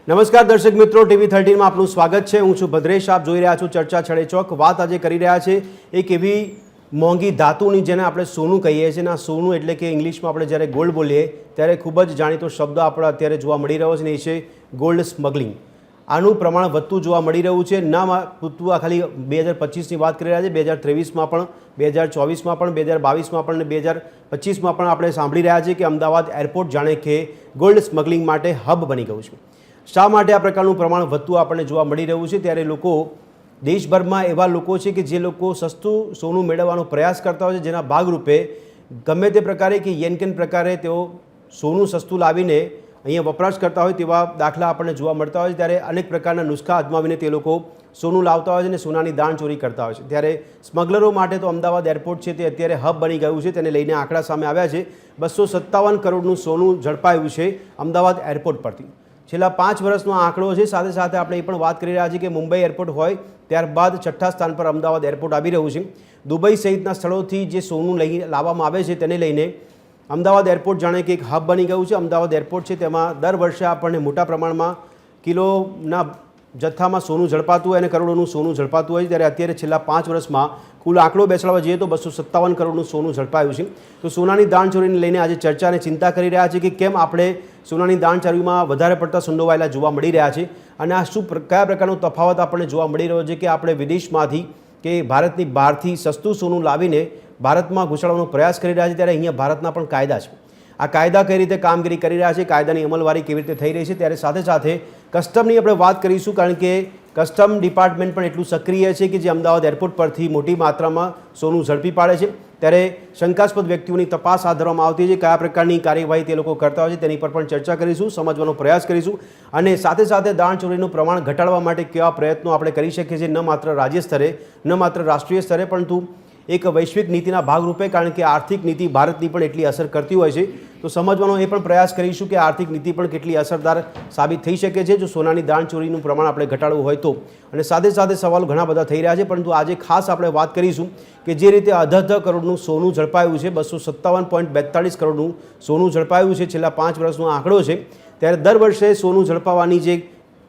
નમસ્કાર દર્શક મિત્રો, ટીવી 13 માં આપનું સ્વાગત છે। હું છું ભદ્રેશ, આપ જોઈ રહ્યા છો ચર્ચા છડે ચોક। વાત આજે કરી રહ્યા છે એક એવી મોંઘી ધાતુની જેને આપણે સોનું કહીએ છીએ। ના સોનું એટલે કે ઇંગ્લિશમાં આપણે જ્યારે ગોલ્ડ બોલીએ ત્યારે ખૂબ જ જાણીતો શબ્દ આપણે અત્યારે જોવા મળી રહ્યો છે ને એ છે ગોલ્ડ સ્મગલિંગ। આનું પ્રમાણ વધતું જોવા મળી રહ્યું છે। ના પૂરતું આ ખાલી 2025ની વાત કરી રહ્યા છે, 2023માં પણ, 2024માં પણ, 2022માં પણ અને 2025માં પણ આપણે સાંભળી રહ્યા છીએ કે અમદાવાદ એરપોર્ટ જાણે કે ગોલ્ડ સ્મગલિંગ માટે હબ બની ગયું છે। શા માટે આ પ્રકારનું પ્રમાણ વધતું આપણને જોવા મળી રહ્યું છે? ત્યારે લોકો દેશભરમાં એવા લોકો છે કે જે લોકો સસ્તું સોનું મેળવવાનો પ્રયાસ કરતા હોય છે, જેના ભાગરૂપે ગમે તે પ્રકારે કે યેનકેન પ્રકારે તેઓ સોનું સસ્તું લાવીને અહીંયા વપરાશ કરતા હોય તેવા દાખલા આપણને જોવા મળતા હોય છે। ત્યારે અનેક પ્રકારના નુસ્ખા અજમાવીને તે લોકો સોનું લાવતા હોય છે અને સોનાની દાણચોરી કરતા હોય છે। ત્યારે સ્મગલરો માટે તો અમદાવાદ એરપોર્ટ છે તે અત્યારે હબ બની ગયું છે। તેને લઈને આંકડા સામે આવ્યા છે। 257 કરોડનું સોનું ઝડપાયું છે અમદાવાદ એરપોર્ટ પરથી। છેલ્લા 5 વર્ષનો આંકડો છે। સાથે સાથે આપણે એ પણ વાત કરી રહ્યા છીએ કે મુંબઈ એરપોર્ટ હોય ત્યારબાદ છઠ્ઠા સ્થાન પર અમદાવાદ એરપોર્ટ આવી રહ્યું છે। દુબઈ સહિતના સ્થળોથી જે સોનું લાવવામાં આવે છે તેને લઈને અમદાવાદ એરપોર્ટ જાણે કે એક હબ બની ગયું છે। અમદાવાદ એરપોર્ટ છે તેમાં દર વર્ષે આપણને મોટા પ્રમાણમાં કિલોના જથ્થામાં સોનું ઝડપાતું હોય અને કરોડોનું સોનું ઝડપાતું હોય। ત્યારે અત્યારે છેલ્લા 5 વર્ષમાં કુલ આંકડો બેસાડવા જઈએ તો 257 કરોડનું સોનું ઝડપાયું છે। તો સોનાની દાણચોરીને લઈને આજે ચર્ચા અને ચિંતા કરી રહ્યા છે કે કેમ આપણે સોનાની દાણચોરીમાં વધારે પડતા સંડોવાયેલા જોવા મળી રહ્યા છે અને આ કયા પ્રકારનો તફાવત આપણને જોવા મળી રહ્યો છે કે આપણે વિદેશમાંથી કે ભારતની બહારથી સસ્તું સોનું લાવીને ભારતમાં ઘૂસાડવાનો પ્રયાસ કરી રહ્યા છે। ત્યારે અહીંયા ભારતના પણ કાયદા છે। આ કાયદા કઈ રીતે કામગીરી કરી રહ્યા છે, કાયદાની અમલવારી કેવી રીતે થઈ રહી છે, ત્યારે સાથે સાથે કસ્ટમની આપણે વાત કરીશું, કારણ કે કસ્ટમ ડિપાર્ટમેન્ટ પણ એટલું સક્રિય છે કે જે અમદાવાદ એરપોર્ટ પરથી મોટી માત્રામાં સોનું ઝડપી પાડે છે। ત્યારે શંકાસ્પદ વ્યક્તિઓની તપાસ હાથ ધરવામાં આવતી છે। કયા પ્રકારની કાર્યવાહી તે લોકો કરતા હોય છે તેની પર પણ ચર્ચા કરીશું, સમજવાનો પ્રયાસ કરીશું અને સાથે સાથે દાણચોરીનું પ્રમાણ ઘટાડવા માટે કેવા પ્રયત્નો આપણે કરી શકીએ છીએ, ન માત્ર રાજ્ય સ્તરે, ન માત્ર રાષ્ટ્રીય સ્તરે, પરંતુ એક વૈશ્વિક નીતિના ભાગરૂપે, કારણ કે આર્થિક નીતિ ભારતની પણ એટલી અસર કરતી હોય છે। તો સમજવાનો એ પણ પ્રયાસ કરીશું કે આર્થિક નીતિ પણ કેટલી અસરદાર સાબિત થઈ શકે છે જો સોનાની દાણચોરીનું પ્રમાણ આપણે ઘટાડવું હોય તો। અને સાથે સાથે સવાલો ઘણા બધા થઈ રહ્યા છે, પરંતુ આજે ખાસ આપણે વાત કરીશું કે જે રીતે અધધ કરોડનું સોનું ઝડપાયું છે, 257.42 કરોડનું સોનું ઝડપાયું છે, છેલ્લા 5 વર્ષનો આંકડો છે। ત્યારે દર વર્ષે સોનું ઝડપાવવાની જે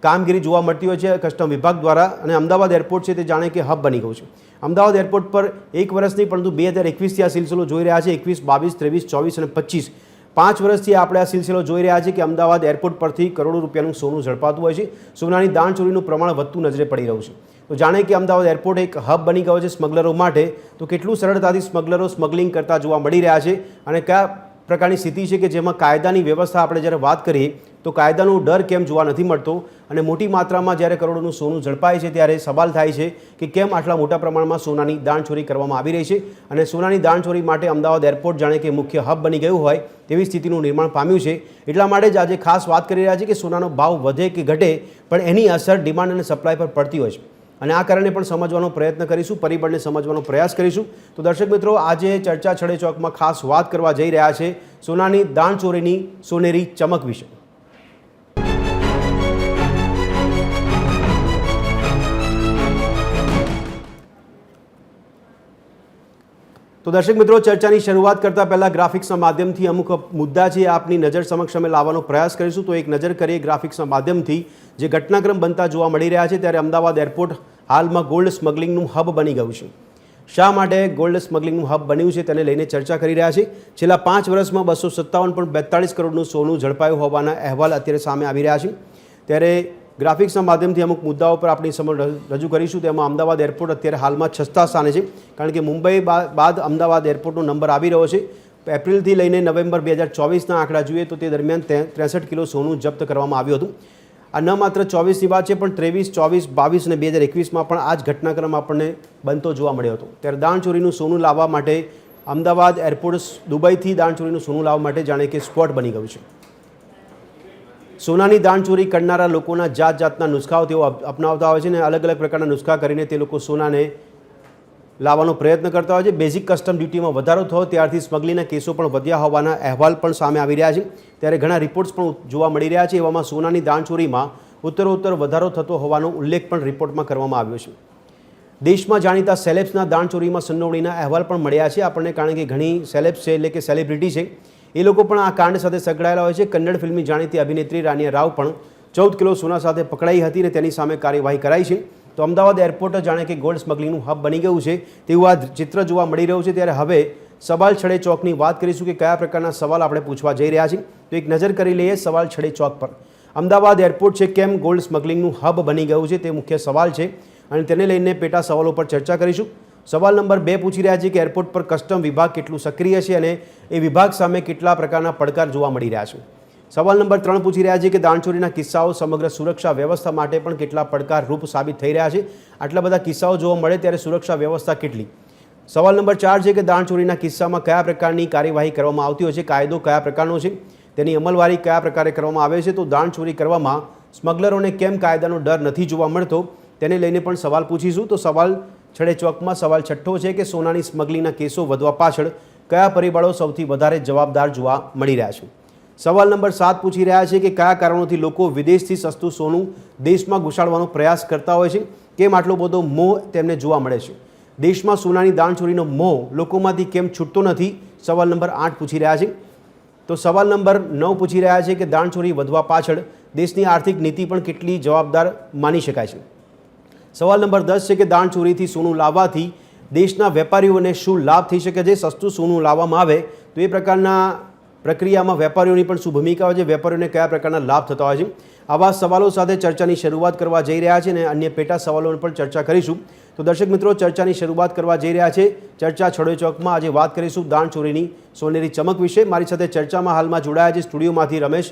કામગીરી જોવા મળતી હોય છે કસ્ટમ વિભાગ દ્વારા, અને અમદાવાદ એરપોર્ટ છે તે જાણે કે હબ બની ગયું છે। અમદાવાદ એરપોર્ટ પર એક વર્ષ નહીં પરંતુ 2021થી આ સિલસિલો જોઈ રહ્યા છે। 21, 22, 23, 24 અને 25 5 વર્ષથી આપણે આ સિલસિલો જોઈ રહ્યા છીએ કે અમદાવાદ એરપોર્ટ પરથી કરોડો રૂપિયાનું સોનું ઝડપાતું હોય છે। સોનાની દાણચોરીનું પ્રમાણ વધતું નજરે પડી રહ્યું છે। તો જાણે કે અમદાવાદ એરપોર્ટ એક હબ બની ગયો છે સ્મગલરો માટે, તો કેટલું સરળતાથી સ્મગલરો સ્મગલિંગ કરતા જોવા મળી રહ્યા છે અને કયા પ્રકારની સ્થિતિ છે કે જેમાં કાયદાની વ્યવસ્થા આપણે જ્યારે વાત કરીએ તો કાયદાનો ડર કેમ જોવા નથી મળતો અને મોટી માત્રામાં જ્યારે કરોડોનું સોનું ઝડપાય છે ત્યારે સવાલ થાય છે કે કેમ આટલા મોટા પ્રમાણમાં સોનાની દાણચોરી કરવામાં આવી રહી છે અને સોનાની દાણચોરી માટે અમદાવાદ એરપોર્ટ જાણે કે મુખ્ય હબ બની ગયું હોય તેવી સ્થિતિનું નિર્માણ પામ્યું છે। એટલા માટે જ આજે ખાસ વાત કરી રહ્યા છે કે સોનાનો ભાવ વધે કે ઘટે પણ એની અસર ડિમાન્ડ અને સપ્લાય પર પડતી હોય છે અને આ કારણે પણ સમજવાનો પ્રયત્ન કરીશું, પરિબળને સમજવાનો પ્રયાસ કરીશું। તો દર્શક મિત્રો, આજે ચર્ચા છડે ચોકમાં ખાસ વાત કરવા જઈ રહ્યા છે સોનાની દાણચોરીની સોનેરી ચમક વિશે। તો દર્શક મિત્રો, ચર્ચાની શરૂઆત કરતાં પહેલાં ગ્રાફિક્સના માધ્યમથી અમુક મુદ્દા છે આપની નજર સમક્ષ અમે લાવવાનો પ્રયાસ કરીશું। તો એક નજર કરીએ ગ્રાફિક્સના માધ્યમથી જે ઘટનાક્રમ બનતા જોવા મળી રહ્યા છે। ત્યારે અમદાવાદ એરપોર્ટ હાલમાં ગોલ્ડ સ્મગલિંગનું હબ બની ગયું છે। શા માટે ગોલ્ડ સ્મગલિંગનું હબ બન્યું છે તેને લઈને ચર્ચા કરી રહ્યા છે। છેલ્લા 5 વર્ષમાં 257.42 કરોડનું સોનું ઝડપાયું હોવાના અહેવાલ અત્યારે સામે આવી રહ્યા છે। ત્યારે ગ્રાફિક્સના માધ્યમથી અમુક મુદ્દાઓ પર આપણી સમક્ષ રજૂ કરીશું। તેમાં અમદાવાદ એરપોર્ટ અત્યારે હાલમાં 6થા સ્થાને છે, કારણ કે મુંબઈ બાદ અમદાવાદ એરપોર્ટનો નંબર આવી રહ્યો છે। એપ્રિલથી લઈને નવેમ્બર 2024ના આંકડા જોઈએ તો તે દરમિયાન 63 કિલો સોનું જપ્ત કરવામાં આવ્યું હતું। આ ન માત્ર 24ની વાત છે, પણ 23, 24, 22 અને 2021માં પણ આ જ ઘટનાક્રમ આપણને બનતો જોવા મળ્યો હતો। ત્યારે દાણચોરીનું સોનું લાવવા માટે અમદાવાદ એરપોર્ટ દુબઈથી દાણચોરીનું સોનું લાવવા માટે જાણે કે સ્પોટ બની ગયું છે। સોનાની દાણચોરી કરનારા લોકોના જાત જાતના નુસ્ખાઓ તેઓ અપનાવતા હોય છે અને અલગ અલગ પ્રકારના નુસ્ખા કરીને તે લોકો સોનાને લાવવાનો પ્રયત્ન કરતા હોય છે। બેઝિક કસ્ટમ ડ્યુટીમાં વધારો થયો ત્યારથી સ્મગલિંગના કેસો પણ વધ્યા હોવાના અહેવાલ પણ સામે આવી રહ્યા છે। ત્યારે ઘણા રિપોર્ટ્સ પણ જોવા મળી રહ્યા છે। એવામાં સોનાની દાણચોરીમાં ઉત્તરોત્તર વધારો થતો હોવાનો ઉલ્લેખ પણ રિપોર્ટમાં કરવામાં આવ્યો છે। દેશમાં જાણીતા સેલેબ્સના દાણચોરીમાં સંડોવણીના અહેવાલ પણ મળ્યા છે આપણને, કારણ કે ઘણી સેલેબ્સ છે એટલે કે સેલિબ્રિટી છે એ લોકો પણ આ કાંડ સાથે સંકળાયેલા હોય છે। કન્નડ ફિલ્મની જાણીતી અભિનેત્રી રાનિયા રાવ પણ 14 કિલો સોના સાથે પકડાઈ હતી અને તેની સામે કાર્યવાહી કરાઈ છે. તો અમદાવાદ એરપોર્ટ જાણે કે ગોલ્ડ સ્મગલિંગનું હબ બની ગયું છે તેવું આ ચિત્ર જોવા મળી રહ્યું છે. ત્યારે હવે સવાલ છડે ચોકની વાત કરીશું કે કયા પ્રકારના સવાલ આપણે પૂછવા જઈ રહ્યા છીએ. તો એક નજર કરી લઈએ સવાલ છડે ચોક પર. અમદાવાદ એરપોર્ટ છે કેમ ગોલ્ડ સ્મગલિંગનું હબ બની ગયું છે તે મુખ્ય સવાલ છે અને તેને લઈને પેટા સવાલો પર ચર્ચા કરીશું. સવાલ નંબર 2 પૂછી રહ્યા છે કે એરપોર્ટ પર કસ્ટમ વિભાગ કેટલું સક્રિય છે અને એ વિભાગ સામે કેટલા પ્રકારના પડકાર જોવા મળી રહ્યા છે. સવાલ નંબર 3 પૂછી રહ્યા છે કે દાણચોરીના કિસ્સાઓ સમગ્ર સુરક્ષા વ્યવસ્થા માટે પણ કેટલા પડકારરૂપ સાબિત થઈ રહ્યા છે. આટલા બધા કિસ્સાઓ જોવા મળે ત્યારે સુરક્ષા વ્યવસ્થા કેટલી. સવાલ નંબર 4 છે કે દાણચોરીના કિસ્સામાં કયા પ્રકારની કાર્યવાહી કરવામાં આવતી હોય છે, કાયદો કયા પ્રકારનો છે, તેની અમલવારી કયા પ્રકારે કરવામાં આવે છે. તો દાણચોરી કરવામાં સ્મગલરોને કેમ કાયદાનો ડર નથી જોવા મળતો તેને લઈને પણ સવાલ પૂછીશું. તો સવાલ છડે ચોકમાં સવાલ છઠ્ઠો છે કે સોનાની સ્મગલિંગના કેસો વધવા પાછળ કયા પરિબળો સૌથી વધારે જવાબદાર જોવા મળી રહ્યા છે. સવાલ નંબર 7 પૂછી રહ્યા છે કે કયા કારણોથી લોકો વિદેશથી સસ્તું સોનું દેશમાં ઘુસાડવાનો પ્રયાસ કરતા હોય છે, કેમ આટલો બધો મોહ તેમને જોવા મળે છે. દેશમાં સોનાની દાણચોરીનો મોહ લોકોમાંથી કેમ છૂટતો નથી. સવાલ નંબર 8 પૂછી રહ્યા છે. તો સવાલ નંબર 9 પૂછી રહ્યા છે કે દાણચોરી વધવા પાછળ દેશની આર્થિક નીતિ પણ કેટલી જવાબદાર માની શકાય છે. સવાલ નંબર 10 છે કે દાણચોરીથી સોનું લાવવાથી દેશના વેપારીઓને શું લાભ થઈ શકે છે. સસ્તું સોનું લાવવામાં આવે તો એ પ્રકારના પ્રક્રિયામાં વેપારીઓની પણ શું ભૂમિકા હોય છે, વેપારીઓને કયા પ્રકારના લાભ થતા હોય છે. આવા સવાલો સાથે ચર્ચાની શરૂઆત કરવા જઈ રહ્યા છે અને અન્ય પેટા સવાલોની પણ ચર્ચા કરીશું. તો દર્શક મિત્રો, ચર્ચાની શરૂઆત કરવા જઈ રહ્યા છે ચર્ચા છડે ચોકમાં. આજે વાત કરીશું દાણચોરીની સોનેરી ચમક વિશે. મારી સાથે ચર્ચામાં હાલમાં જોડાયા છે સ્ટુડિયોમાંથી રમેશ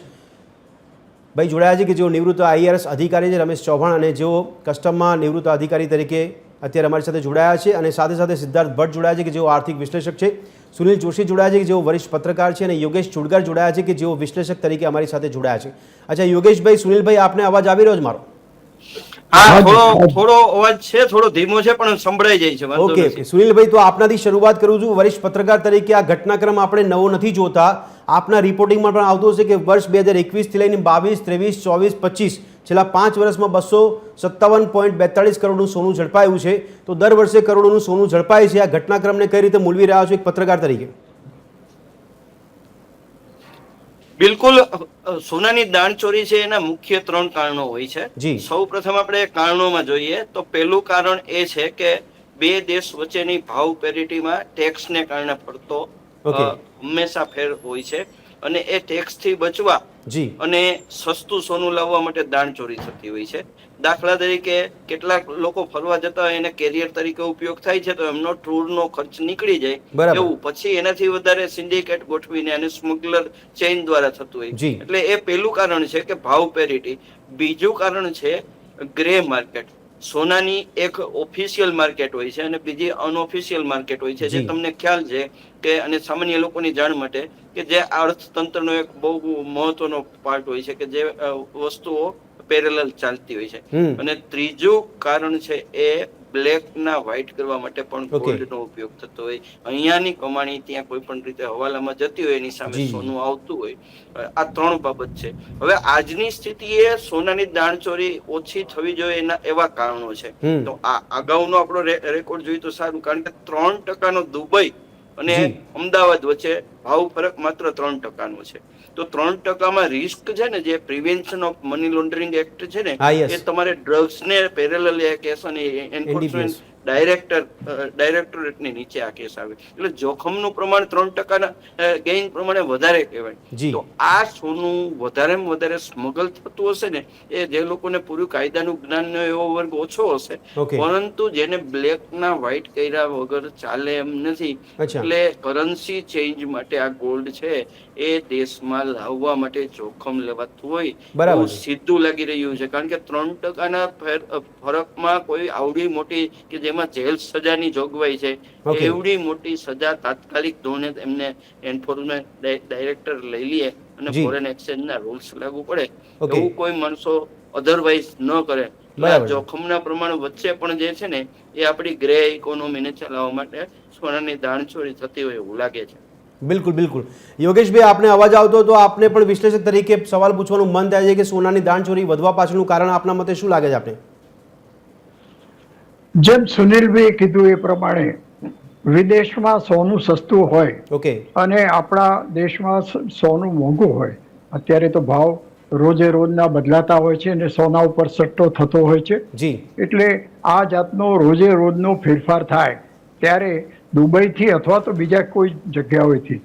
ભાઈ જોડાયા છે કે જેઓ નિવૃત્ત IAS અધિકારી છે, રમેશ ચૌહાણ, અને જેઓ કસ્ટમમાં નિવૃત્ત અધિકારી તરીકે અત્યારે અમારી સાથે જોડાયા છે. અને સાથે સાથે સિદ્ધાર્થ ભટ્ટ જોડાયા છે કે જેઓ આર્થિક વિશ્લેષક છે, સુનિલ જોશી જોડાયા છે કે જેઓ વરિષ્ઠ પત્રકાર છે, અને યોગેશ ચુડગર જોડાયા છે કે જેઓ વિશ્લેષક તરીકે અમારી સાથે જોડાયા છે. અચ્છા યોગેશભાઈ, સુનિલભાઈ, આપને અવાજ આવી રહ્યો છે મારો? હા, થોડો અવાજ છે, થોડો ધીમો છે પણ સંભળાઈ જાય છે. ઓકે સુનિલભાઈ, તો આપનાથી શરૂઆત કરું છું. વરિષ્ઠ પત્રકાર તરીકે આ ઘટનાક્રમ આપણે નવો નથી જોતા. આપના રિપોર્ટિંગમાં પણ આવતું હશે કે વર્ષ 2021 થી લઈને 22, 23, 24, 25 છેલ્લા 5 વર્ષમાં 257.42 કરોડનું સોનું ઝડપાયું છે. તો દર વર્ષે કરોડોનું સોનું ઝડપાય છે. આ ઘટનાક્રમને કઈ રીતે મૂલવી રહ્યા છો એક પત્રકાર તરીકે? બિલકુલ, સોનાની દાણચોરી છે એના મુખ્ય 3 કારણો હોય છે. સૌ પ્રથમ આપણે કારણોમાં જોઈએ તો પહેલું કારણ એ છે કે બે દેશ વચ્ચેની ભાવ પેરિટીમાં ટેક્સને કારણે પડતો હંમેશા ફેર હોય છે અને એ ટેક્સ થી બચવા અને સસ્તું સોનું લાવવા માટે દાણચોરી થતી હોય છે. દાખલા તરીકે કેટલાક લોકો ફરવા જતા હોય એને કેરિયર તરીકે ઉપયોગ થાય છે તો એમનો ટૂરનો ખર્ચ નીકળી જાય એવું પછી એનાથી વધારે સિન્ડિકેટ ગોઠવીને અને સ્મગલર ચેઇન દ્વારા થતું હોય. એટલે એ પહેલું કારણ છે કે ભાવ પેરિટી. બીજું કારણ છે ગ્રે માર્કેટ. સોનાની એક ઓફિશિયલ માર્કેટ હોય છે અને બીજી અનઓફિશિયલ માર્કેટ હોય છે. જે તમને ખ્યાલ છે કે અને સામાન્ય લોકોની જાણ માટે કે જે અર્થતંત્રનો એક બહુ મહત્વનો પાર્ટ હોય છે કે જે વસ્તુઓ પેરેલલ ચાલતી હોય છે. અને ત્રીજું કારણ છે એ બ્લેક ના વ્હાઇટ કરવા માટે પણ ગોલ્ડનો ઉપયોગ થતો હોય. અહીંયાની કમાણી ત્યાં કોઈ પણ રીતે હવાલામાં જતી હોય એની સામે સોનું આવતું હોય. આ 3 બાબત છે. હવે આજની સ્થિતિએ સોનાની દાણચોરી ઓછી થવી જોઈએ એના એવા કારણો છે. તો આ અગાઉનો આપણો રેકોર્ડ જોઈએ તો સારું, કારણ કે 3% દુબઈ અને અમદાવાદ વચ્ચે ભાવ ફરક માત્ર 3%નો છે. તો 3%માં રિસ્ક છે ને, જે prevention of money laundering act છે ને, એ તમારે ડ્રગ્સ ને પેરેલલ કેસ અને એન્ફોર્સમેન્ટ ડાયરેક્ટોરેટની નીચે આ કેસ આવે. એટલે જોખમનું પ્રમાણ 3%ના ગેઇન પ્રમાણે વધારે કહેવાય. તો આ સોનું વધારેમાં વધારે સ્મગલ થતું હશે ને, એ જે લોકોને પૂરું કાયદાનું જ્ઞાનનો એવો વર્ગ ઓછો હશે, પરંતુ જેને બ્લેક ના વ્હાઇટ કર્યા વગર ચાલે એમ નથી. એટલે કરન્સી ચેન્જ માટે આ ગોલ્ડ છે એ દેશમાં લાવવા માટે જોખમ લેવાતું હોય બહુ સીધું લાગી રહ્યું છે. કારણ કે 3%ના ફરકમાં કોઈ આવડી મોટી કે જેમાં જેલ સજાની જોગવાઈ છે એવડી મોટી સજા તાત્કાલિક ધોરણે એમને એન્ફોર્સમેન્ટ ડાયરેક્ટર લઈ લે અને ફોરેન એક્સચેન્જના રૂલ્સ લાગુ પડે એવું કોઈ માણસો અધરવાઇઝ ન કરે. જોખમના પ્રમાણ વચ્ચે પણ જે છે ને એ આપણી ગ્રે ઇકોનોમીને ચલાવવા માટે સોનાની દાણચોરી થતી હોય એવું લાગે છે. બિલકુલ બિલકુલ. યોગેશભાઈ, આપને અવાજ આવતો તો આપને પણ વિશ્લેષક તરીકે સવાલ પૂછવાનું મન થાય છે કે સોનાની દાણચોરી વધવા પાછળનું કારણ આપના મતે શું લાગે છે આપને? જેમ સુનિલભાઈએ કીધું એ પ્રમાણે વિદેશમાં સોનું સસ્તું હોય અને આપણા દેશમાં સોનું મોંઘું હોય. અત્યારે તો ભાવ રોજે રોજના બદલાતા હોય છે અને સોના ઉપર સટ્ટો થતો હોય છે. જી. એટલે આ જાતનો રોજે રોજનો ફેરફાર થાય ત્યારે દુબઈથી અથવા તો બીજા કોઈ જગ્યાઓથી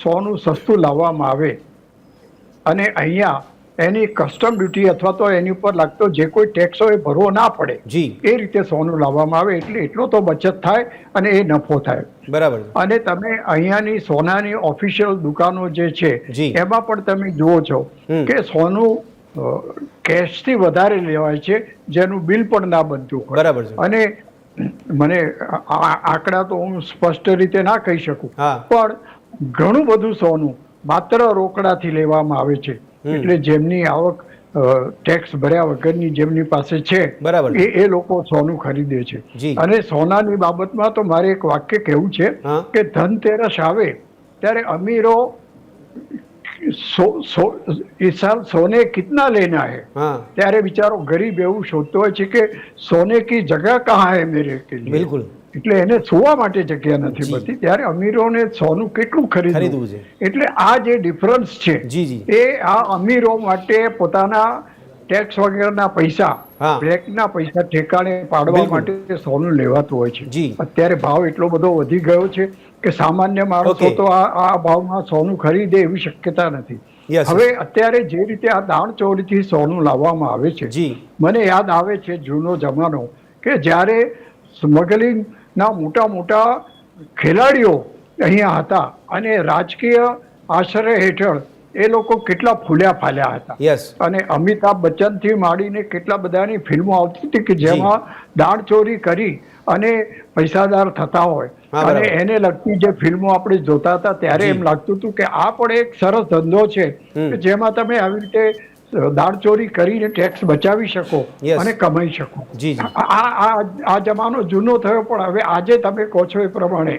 સોનું સસ્તું લાવવામાં આવે અને અહીંયા એની કસ્ટમ ડ્યુટી અથવા તો એની ઉપર લાગતો જે કોઈ ટેક્સ હોય ભરવો ના પડે, એ રીતે સોનું લાવવામાં આવે એટલે એટલો તો બચત થાય અને એ નફો થાય. બરાબર. અને તમે અહીંયાની સોનાની ઓફિશિયલ દુકાનો જે છે એમાં પણ તમે જુઓ છો કે સોનું કેશથી વધારે લેવાય છે, જેનું બિલ પણ ના બનતું હોય. બરાબર. અને મને આંકડા તો હું સ્પષ્ટ રીતે ના કહી શકું, પણ ઘણું બધું સોનું માત્ર રોકડાથી લેવામાં આવે છે. એટલે જેમની આવક ટેક્સ ભર્યા વગરની જેમની પાસે છે એ લોકો સોનું ખરીદે છે. અને સોનાની બાબતમાં તો મારે એક વાક્ય કહેવું છે કે ધનતેરસ આવે ત્યારે અમીરો इस साल सोने कितना लेना है, ત્યારે બિચારો ગરીબ એવું શોધતો હોય છે કે સોને કી જગહ કહાં હૈ મેરે કે લીએ. બિલકુલ. એટલે એને સુવા માટે જગ્યા નથી મળતી, ત્યારે અમીરોને સોનું કેટલું ખરીદવું છે. એટલે આ જે ડિફરન્સ છે એ આ અમીરો માટે પોતાના ટેક્સ વગેરેના પૈસા, બ્લેકના પૈસા ઠેકાણે પાડવા માટે સોનું લેવાતું હોય છે. અત્યારે ભાવ એટલો બધો વધી ગયો છે કે સામાન્ય માણસો તો આ ભાવમાં સોનું ખરીદે એવી શક્યતા નથી. હવે અત્યારે જે રીતે આ દાણ ચોરીથી સોનું લાવવામાં આવે છે, મને યાદ આવે છે જૂનો જમાનો કે જ્યારે સ્મગલિંગ ના મોટા મોટા ખેલાડીઓ અહીંયા હતા અને રાજકીય આશ્રય હેઠળ એ લોકો કેટલા ફૂલ્યા ફાલ્યા હતા. અને અમિતાભ બચ્ચન થી માંડીને કેટલા બધાની ફિલ્મો આવતી હતી કે જેમાં દાણ ચોરી કરી અને પૈસાદાર થતા હોય અને એને લગતી જે ફિલ્મો આપણે જોતા હતા ત્યારે એમ લાગતું હતું કે આ પણ એક સરસ ધંધો છે જેમાં તમે આવી રીતે દાણચોરી કરીને ટેક્સ બચાવી શકો અને કમાઈ શકો. આ જમાનો જૂનો થયો, પણ હવે આજે તમે કહો છો એ પ્રમાણે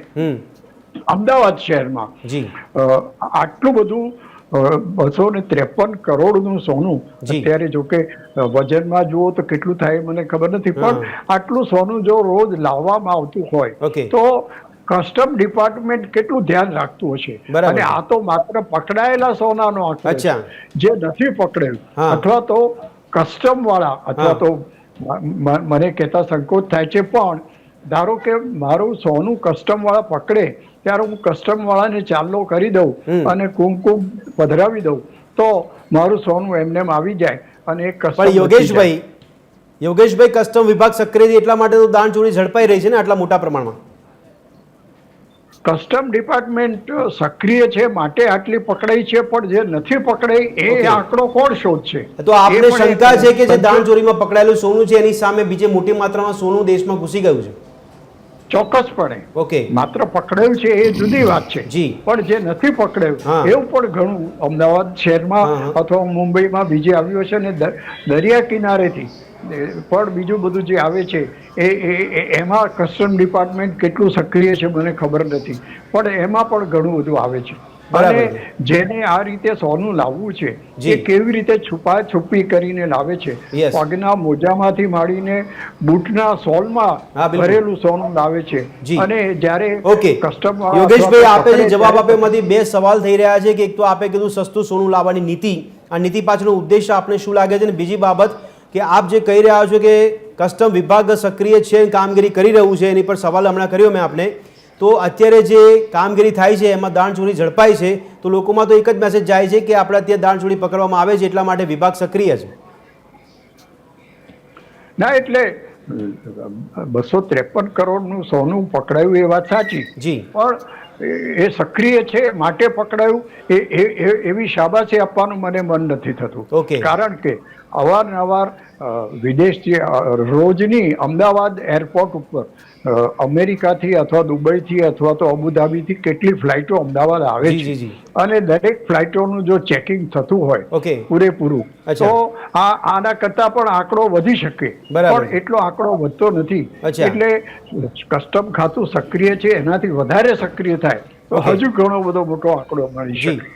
અમદાવાદ શહેરમાં આટલું બધું 253 કરોડનું સોનું અત્યારે, જો કે વજનમાં જુઓ તો કેટલું થાય મને ખબર નથી, પણ આટલું સોનું જો રોજ લાવવામાં આવતું હોય તો કસ્ટમ ડિપાર્ટમેન્ટ કેટલું ધ્યાન રાખતું હશે. અને આ તો માત્ર પકડાયેલા સોનાનો આંકડો છે, જે નથી પકડેલું અથવા તો કસ્ટમ વાળા અથવા તો મને કહેતા સંકોચ થાય છે, પણ ધારો કે મારું સોનું કસ્ટમ વાળા પકડે ત્યારે હું કસ્ટમ વાળાને ચાલ્લો કરી દઉં અને કુમકુમ પધરાવી દઉં તો મારું સોનું એમને આવી જાય અને એક કસ્ટમ. યોગેશભાઈ કસ્ટમ વિભાગ સક્રિય એટલા માટે તો દાણચોરી ઝડપાઈ રહી છે ને આટલા મોટા પ્રમાણમાં. કસ્ટમ ડિપાર્ટમેન્ટ સક્રિય છે માટે આટલી પકડાઈ છે, પણ જે નથી પકડાઈ એ આંકડો કોણ શોધશે? તો આપણે શંકા છે કે જે દાણચોરીમાં પકડાયેલું સોનું છે એની સામે બીજે મોટી માત્રામાં સોનું દેશમાં ઘૂસી ગયું છે. ચોક્કસપણે. માત્ર પકડાયું છે એ જુદી વાત છે, પણ જે નથી પકડાયું એવું પણ ઘણું અમદાવાદ શહેરમાં અથવા મુંબઈમાં બીજે આવ્યું છે અને દરિયા કિનારેથી પણ બીજું બધું જે આવે છે એમાં કસ્ટમ ડિપાર્ટમેન્ટ કેટલું સક્રિય છે મને ખબર નથી, પણ એમાં પણ ઘણું બધું આવે છે. અને જેને આ રીતે સોનું લાવવું છે એ કેવી રીતે છુપી કરીને લાવે છે, પગના મોજામાંથી માંડીને બૂટના સોલમાં ભરેલું સોનું લાવે છે. અને જ્યારે કસ્ટમ યોગેશભાઈ આપે જે જવાબ આપ્યો એમાંથી બે સવાલ થઈ રહ્યા છે કે એક તો આપે કીધું સસ્તું સોનું લાવવાની નીતિ, આ નીતિ પાછળનો ઉદ્દેશ આપને શું લાગે છે, અને બીજી બાબત કે આપ જે કહી રહ્યા છો કે કસ્ટમ વિભાગ સક્રિય છે, કામગીરી કરી રહ્યું છે, એની પર સવાલ હમણાં કર્યો મેં આપને, તો અત્યારે જે કામગીરી થાય છે એમાં દાણચોરી ઝડપાય છે તો લોકોમાં તો એક જ મેસેજ જાય છે કે આપણે ત્યાં દાણચોરી પકડવામાં આવે છે એટલા માટે વિભાગ સક્રિય છે. ના, એટલે 253 કરોડનું સોનું પકડાયું એ વાત સાચી, પણ એ સક્રિય છે માટે પકડાયું એવી શાબાશી આપવાનું મને મન નથી થતું. કારણ કે અવારનવાર વિદેશથી રોજની અમદાવાદ એરપોર્ટ ઉપર અમેરિકાથી અથવા દુબઈથી અથવા તો અબુધાબીથી કેટલી ફ્લાઇટો અમદાવાદ આવે છે અને દરેક ફ્લાઇટોનું જો ચેકિંગ થતું હોય પૂરેપૂરું તો આના કરતા પણ આંકડો વધી શકે, પણ એટલો આંકડો વધતો નથી. એટલે કસ્ટમ ખાતું સક્રિય છે, એનાથી વધારે સક્રિય થાય તો હજુ ઘણો બધો મોટો આંકડો મળી શકે.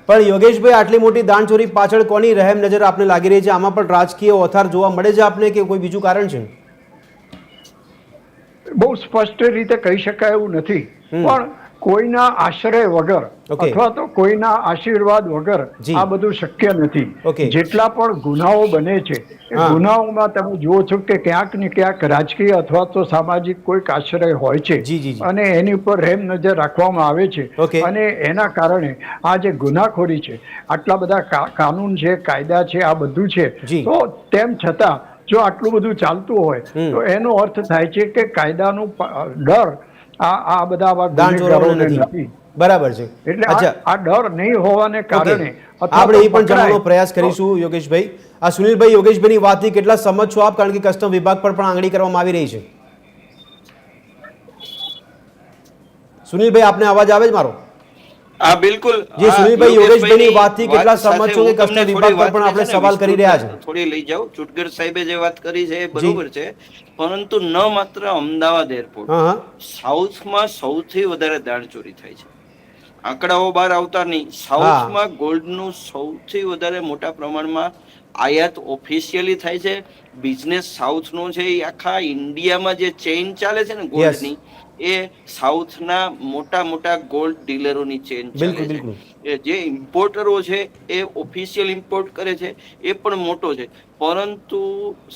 પણ યોગેશભાઈ આટલી મોટી દાણચોરી પાછળ કોની રહેમ નજર આપને લાગી રહી છે? આમાં પણ રાજકીય ઓથાર જોવા મળે છે આપને કે કોઈ બીજું કારણ છે? બહુ સ્પષ્ટ રીતે કહી શકાય એવું નથી, પણ કોઈના આશ્રય વગર અથવા તો કોઈના આશીર્વાદ વગર આ બધું શક્ય નથી. જેટલા પણ ગુનાઓ બને છે એ ગુનાઓમાં તમે જુઓ છો કે ક્યાંક ને ક્યાંક રાજકીય અથવા તો સામાજિક કોઈક આશ્રય હોય છે અને એની ઉપર રેમ નજર રાખવામાં આવે છે અને એના કારણે આ જે ગુનાખોરી છે, આટલા બધા કાનૂન છે, કાયદા છે, આ બધું છે, તો તેમ છતાં જો આટલું બધું ચાલતું હોય તો એનો અર્થ થાય છે કે કાયદાનું ડર આ બધા ગુનેગારોને નથી. બરાબર છે. એટલે આ ડર નહીં હોવાને કારણે આપણે એ પણ જાણવાનો પ્રયાસ કરીશું. યોગેશભાઈ, આ સુનિલભાઈ યોગેશભાઈની વાતથી કેટલા સંમત છો આપ? કારણ કે કસ્ટમ વિભાગ પર પણ આંગળી કરવામાં આવી રહી છે. સુનિલભાઈ, આપને અવાજ આવે છે મારો? હા, બિલકુલ. જી સુનિલભાઈ, યોગેશભાઈની વાતથી કેટલા સંમત છો કે કસ્ટમ વિભાગ પર પણ આપણે સવાલ કરી રહ્યા છે? થોડી લઈ જાઓ. ચુટગર સાહેબે જે વાત કરી છે એ બરોબર છે, પરંતુ ન માત્ર અમદાવાદ એરપોર્ટ, સાઉથમાં સૌથી વધારે દાણચોરી થાય છે. આંકડાઓ બહાર આવતા નહીં. સાઉથમાં ગોલ્ડનું સૌથી વધારે મોટા પ્રમાણમાં આયાત ઓફિશિયલી થાય છે. બિઝનેસ સાઉથનો છે એ આખા ઇન્ડિયામાં જે ચેઇન ચાલે છે ને ગોલ્ડની, એ સાઉથના મોટા મોટા ગોલ્ડ ડીલરોની ચેઇન ચાલે છે. જે ઇમ્પોર્ટરો છે એ ઓફિશિયલ ઇમ્પોર્ટ કરે છે એ પણ મોટો છે, પરંતુ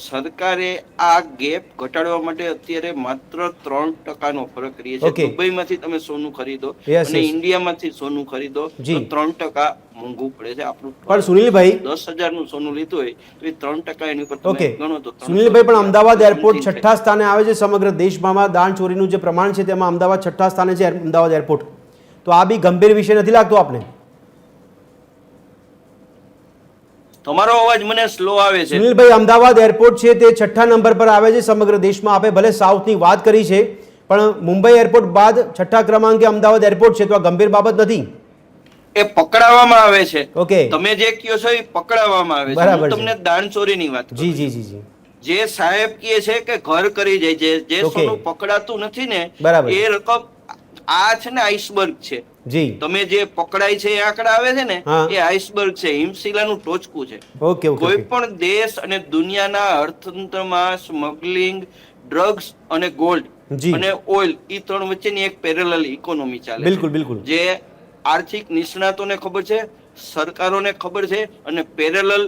સરકારે આ ગેપ ઘટાડવા માટે અત્યારે માત્ર 3% ફરક રહે છે. દુબઈમાંથી તમે સોનું ખરીદો અને ઇન્ડિયામાંથી સોનું ખરીદો તો 3% મોંઘું પડે છે. આપણું પણ સુનિલભાઈ 10,000 નું સોનું લીધું હોય તો એ 3% એની પર તમે ગણો તો. સુનિલભાઈ, પણ અમદાવાદ એરપોર્ટ 6ઠ્ઠા સ્થાને આવે છે સમગ્ર દેશમાં. દાણચોરીનું જે પ્રમાણ છે તેમાં અમદાવાદ 6ઠ્ઠા સ્થાને છે, અમદાવાદ એરપોર્ટ. તો આ બી ગંભીર વિષય નથી લાગતો આપને? તમારો અવાજ મને સ્લો આવે છે. સુનિલભાઈ, અમદાવાદ એરપોર્ટ છે તે 6ઠ્ઠા નંબર પર આવે છે સમગ્ર દેશમાં. આપે ભલે સાઉથની વાત કરી છે, પણ મુંબઈ એરપોર્ટ બાદ 6ઠ્ઠા ક્રમાંકે અમદાવાદ એરપોર્ટ છે, તો આ ગંભીર બાબત નથી? એ પકડાવવામાં આવે છે. તમે જે કહો છો એ પકડાવવામાં આવે છે. હું તમને દાણચોરીની વાત કરું. જી જી જી જી. જે સાહેબ કહે છે કે ઘર કરી જાય છે, જે સોનું પકડાતું નથી ને, એ રકમ આ છે ને આઈસબર્ગ છે. જી. તમે જે પકડાય છે એ આંકડા આવે છે ને, એ આઈસબર્ગ છે, હિમશિલાનું ટોચકું છે. કોઈ પણ દેશ અને દુનિયાના અર્થતંત્રમાં સ્મગલિંગ, ડ્રગ્સ અને ગોલ્ડ અને ઓઇલ, એ ત્રણ વચ્ચેની એક પેરેલલ ઇકોનોમી ચાલે. બિલકુલ બિલકુલ. જે આર્થિક નિષ્ણાતોને ખબર છે, સરકારોને ખબર છે, અને પેરેલલ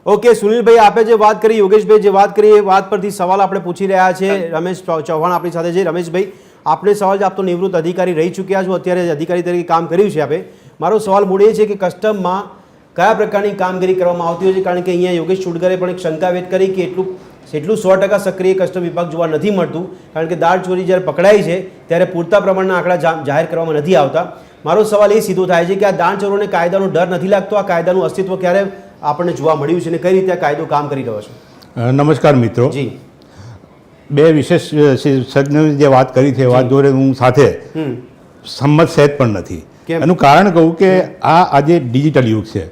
ઓકે સુનિલભાઈ, આપે જે વાત કરી, યોગેશભાઈ જે વાત કરી, એ વાત પરથી સવાલ આપણે પૂછી રહ્યા છે. રમેશ ચૌહાણ આપણી સાથે છે. રમેશભાઈ, આપણે સવાલ, આપ તો નિવૃત્ત અધિકારી રહી ચૂક્યા છો, અત્યારે અધિકારી તરીકે કામ કર્યું છે આપે. મારો સવાલ મૂળ એ છે કે કસ્ટમમાં કયા પ્રકારની કામગીરી કરવામાં આવતી હોય છે? કારણ કે અહીંયા યોગેશ ચુડગરે પણ એક શંકા વ્યક્ત કરી કે એટલું 100% સક્રિય કસ્ટમ વિભાગ જોવા નથી મળતું, કારણ કે દાણચોરી જ્યારે પકડાય છે ત્યારે પૂરતા પ્રમાણના આંકડા જાહેર કરવામાં નથી આવતા. મારો સવાલ એ સીધો થાય છે કે આ દાણચોરોને કાયદાનો ડર નથી લાગતો? આ કાયદાનું અસ્તિત્વ ક્યારે આપણને જોવા મળ્યું છે અને કઈ રીતે આ કાયદો કામ કરી રહ્યો છે? નમસ્કાર મિત્રો. જી. બે વિશેષ સજ્ઞોએ જે વાત કરી છે, વાત જોડે હું સાથે સંમત સહેજ પણ નથી. એનું કારણ કહું કે આ આજે ડિજિટલ યુગ છે.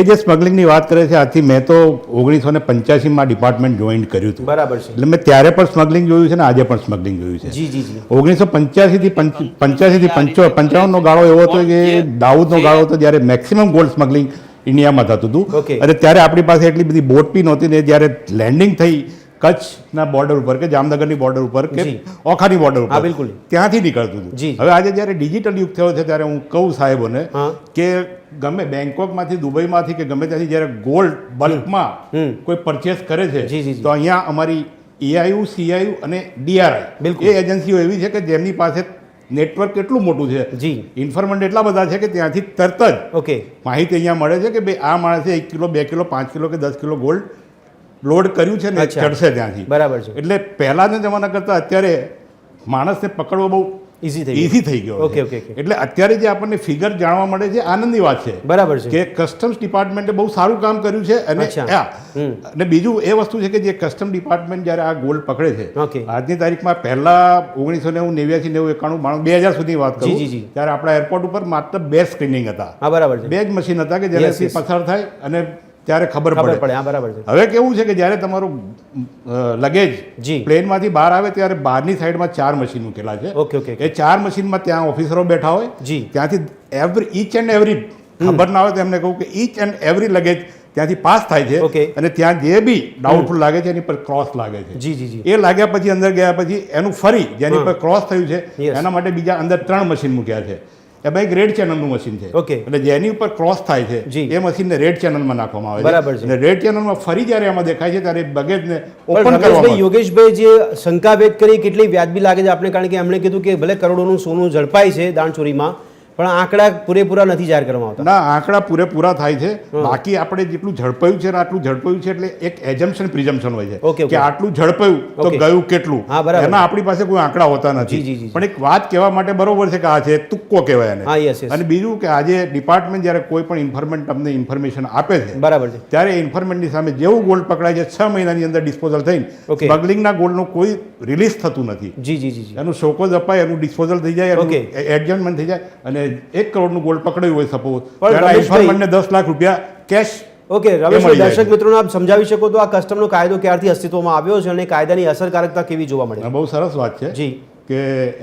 એ જે સ્મગલિંગની વાત કરે છે, આથી મેં તો 1985માં ડિપાર્ટમેન્ટ જોઈન કર્યું હતું. બરાબર છે. એટલે મેં ત્યારે પણ સ્મગલિંગ જોયું છે ને આજે પણ સ્મગલિંગ જોયું છે. 1985 થી 55નો ગાળો એવો હતો કે દાઉદનો ગાળો હતો જ્યારે મેક્સિમમ ગોલ્ડ સ્મગલિંગ ઇન્ડિયામાં થતું હતું. અને ત્યારે આપણી પાસે એટલી બધી બોટ બી નહોતી ને જ્યારે લેન્ડિંગ થઈ કચ્છના બોર્ડર ઉપર કે જામનગરની બોર્ડર ઉપર કે ઓખાની બોર્ડર ઉપર, બિલકુલ ત્યાંથી નીકળતું હતું. હવે આજે જ્યારે ડિજિટલ યુગ થયો છે ત્યારે હું કહું સાહેબોને કે ગમે બેંકોકમાંથી, દુબઈમાંથી કે ગમે ત્યાંથી જ્યારે ગોલ્ડ બલ્કમાં કોઈ પરચેસ કરે છે તો અહીંયા અમારી EIU, CIU અને DRI એ એજન્સીઓ એવી છે કે જેમની પાસે નેટવર્ક કેટલું મોટું છે, ઇન્ફોર્મન્ટ એટલા બધા છે કે ત્યાંથી તરત જ માહિતી અહીંયા મળે છે કે ભાઈ આ માણસે 1 કિલો, 2 કિલો, 5 કિલો કે 10 કિલો ગોલ્ડ લોડ કર્યું છે ને ચડશે ત્યાંથી. બરાબર છે. એટલે પહેલાના જમાના કરતાં અત્યારે માણસને પકડવો બહુ ઈઝી થઈ ગયો. એટલે અત્યારે જે આપણને ફિગર જાણવા મળે છે, આનંદની વાત છે. બરાબર છે કે કસ્ટમ્સ ડિપાર્ટમેન્ટે બહુ સારું કામ કર્યું છે. અને બીજું એ વસ્તુ છે કે જે કસ્ટમ ડિપાર્ટમેન્ટ જ્યારે આ ગોલ્ડ પકડે છે, આજની તારીખમાં પહેલા 1990, 91, 92, 2000 સુધી વાત કરું ત્યારે આપણા એરપોર્ટ ઉપર માત્ર 2 સ્ક્રીનિંગ હતા. બરાબર છે. 2 જ મશીન હતા કે જેનાથી પસાર થાય અને ત્યારે ખબર પડે. બરાબર છે. હવે કેવું છે કે જ્યારે તમારું લગેજ પ્લેનમાંથી બહાર આવે ત્યારે બહારની સાઈડમાં 4 મશીન મૂકેલા છે. એ 4 મશીનમાં ત્યાં ઓફિસરો બેઠા હોય, ત્યાંથી ઈચ એન્ડ એવરી, ખબર ના હોય તો એમને કહું કે ઈચ એન્ડ એવરી લગેજ ત્યાંથી પાસ થાય છે અને ત્યાં જે બી ડાઉટફુલ લાગે છે એની પર ક્રોસ લાગે છે. જી જી જી. એ લાગ્યા પછી અંદર ગયા પછી એનું ફરી જેની પર ક્રોસ થયું છે એના માટે બીજા અંદર 3 મશીન મૂક્યા છે. એમાં એક રેડ ચેનલનું મશીન છે. એટલે જેની ઉપર ક્રોસ થાય છે એ મશીનને રેડ ચેનલમાં નાખવામાં આવે છે. બરાબર છે. અને રેડ ચેનલમાં ફરી જ્યારે એમાં દેખાય છે ત્યારે બગેજને ઓપન કરવામાં. યોગેશભાઈ જે શંકા વ્યક્ત કરી કેટલી વ્યાજબી લાગે છે આપણે, કારણ કે એમણે કીધું કે ભલે કરોડોનું સોનું ઝડપાય છે દાણચોરીમાં, પણ આંકડા પૂરેપૂરા નથી જાહેર કરવામાં આવતા. ના, આંકડા પૂરેપૂરા થાય છે. બાકી આપણે જેટલું ઝડપાયું છે આટલું ઝડપાયું છે એટલે એક એઝમ્પશન પ્રિઝમ્પશન હોય છે કે આટલું ઝડપાયું તો ગયું કેટલું, એના આપણી પાસે કોઈ આંકડા હોતા નથી. પણ એક વાત કહેવા માટે બરોબર છે કે આ છે તુક્કો કહેવાય એને. અને બીજું કે આજે ડિપાર્ટમેન્ટ જ્યારે કોઈ પણ ઇન્ફોર્મેન્ટ તમને ઇન્ફોર્મેશન આપે છે બરાબર છે ત્યારે ઇન્ફોર્મેન્ટની સામે જેવું ગોલ્ડ પકડાય છે 6 મહિનાની અંદર ડિસ્પોઝલ થઈને સ્મગલિંગના ગોલ્ડનું કોઈ રિલીઝ થતું નથી. જી જી જી. એનું શોકોઝ અપાય, એનું ડિસ્પોઝલ થઈ જાય, એડજસ્ટમેન્ટ થઈ જાય અને 1 કરોડનું ગોલ્ડ પકડાયું હોય સપોઝ, ત્યારે ઇન્ફોર્મન્ટને 10 લાખ રૂપિયા કેશ. ઓકે રમેશભાઈ, દર્શક મિત્રોને આપ સમજાવી શકો તો આ કસ્ટમનો કાયદો ક્યારથી અસ્તિત્વમાં આવ્યો છે અને કાયદાની અસરકારકતા કેવી જોવા મળે? બહુ સરસ વાત છે જી કે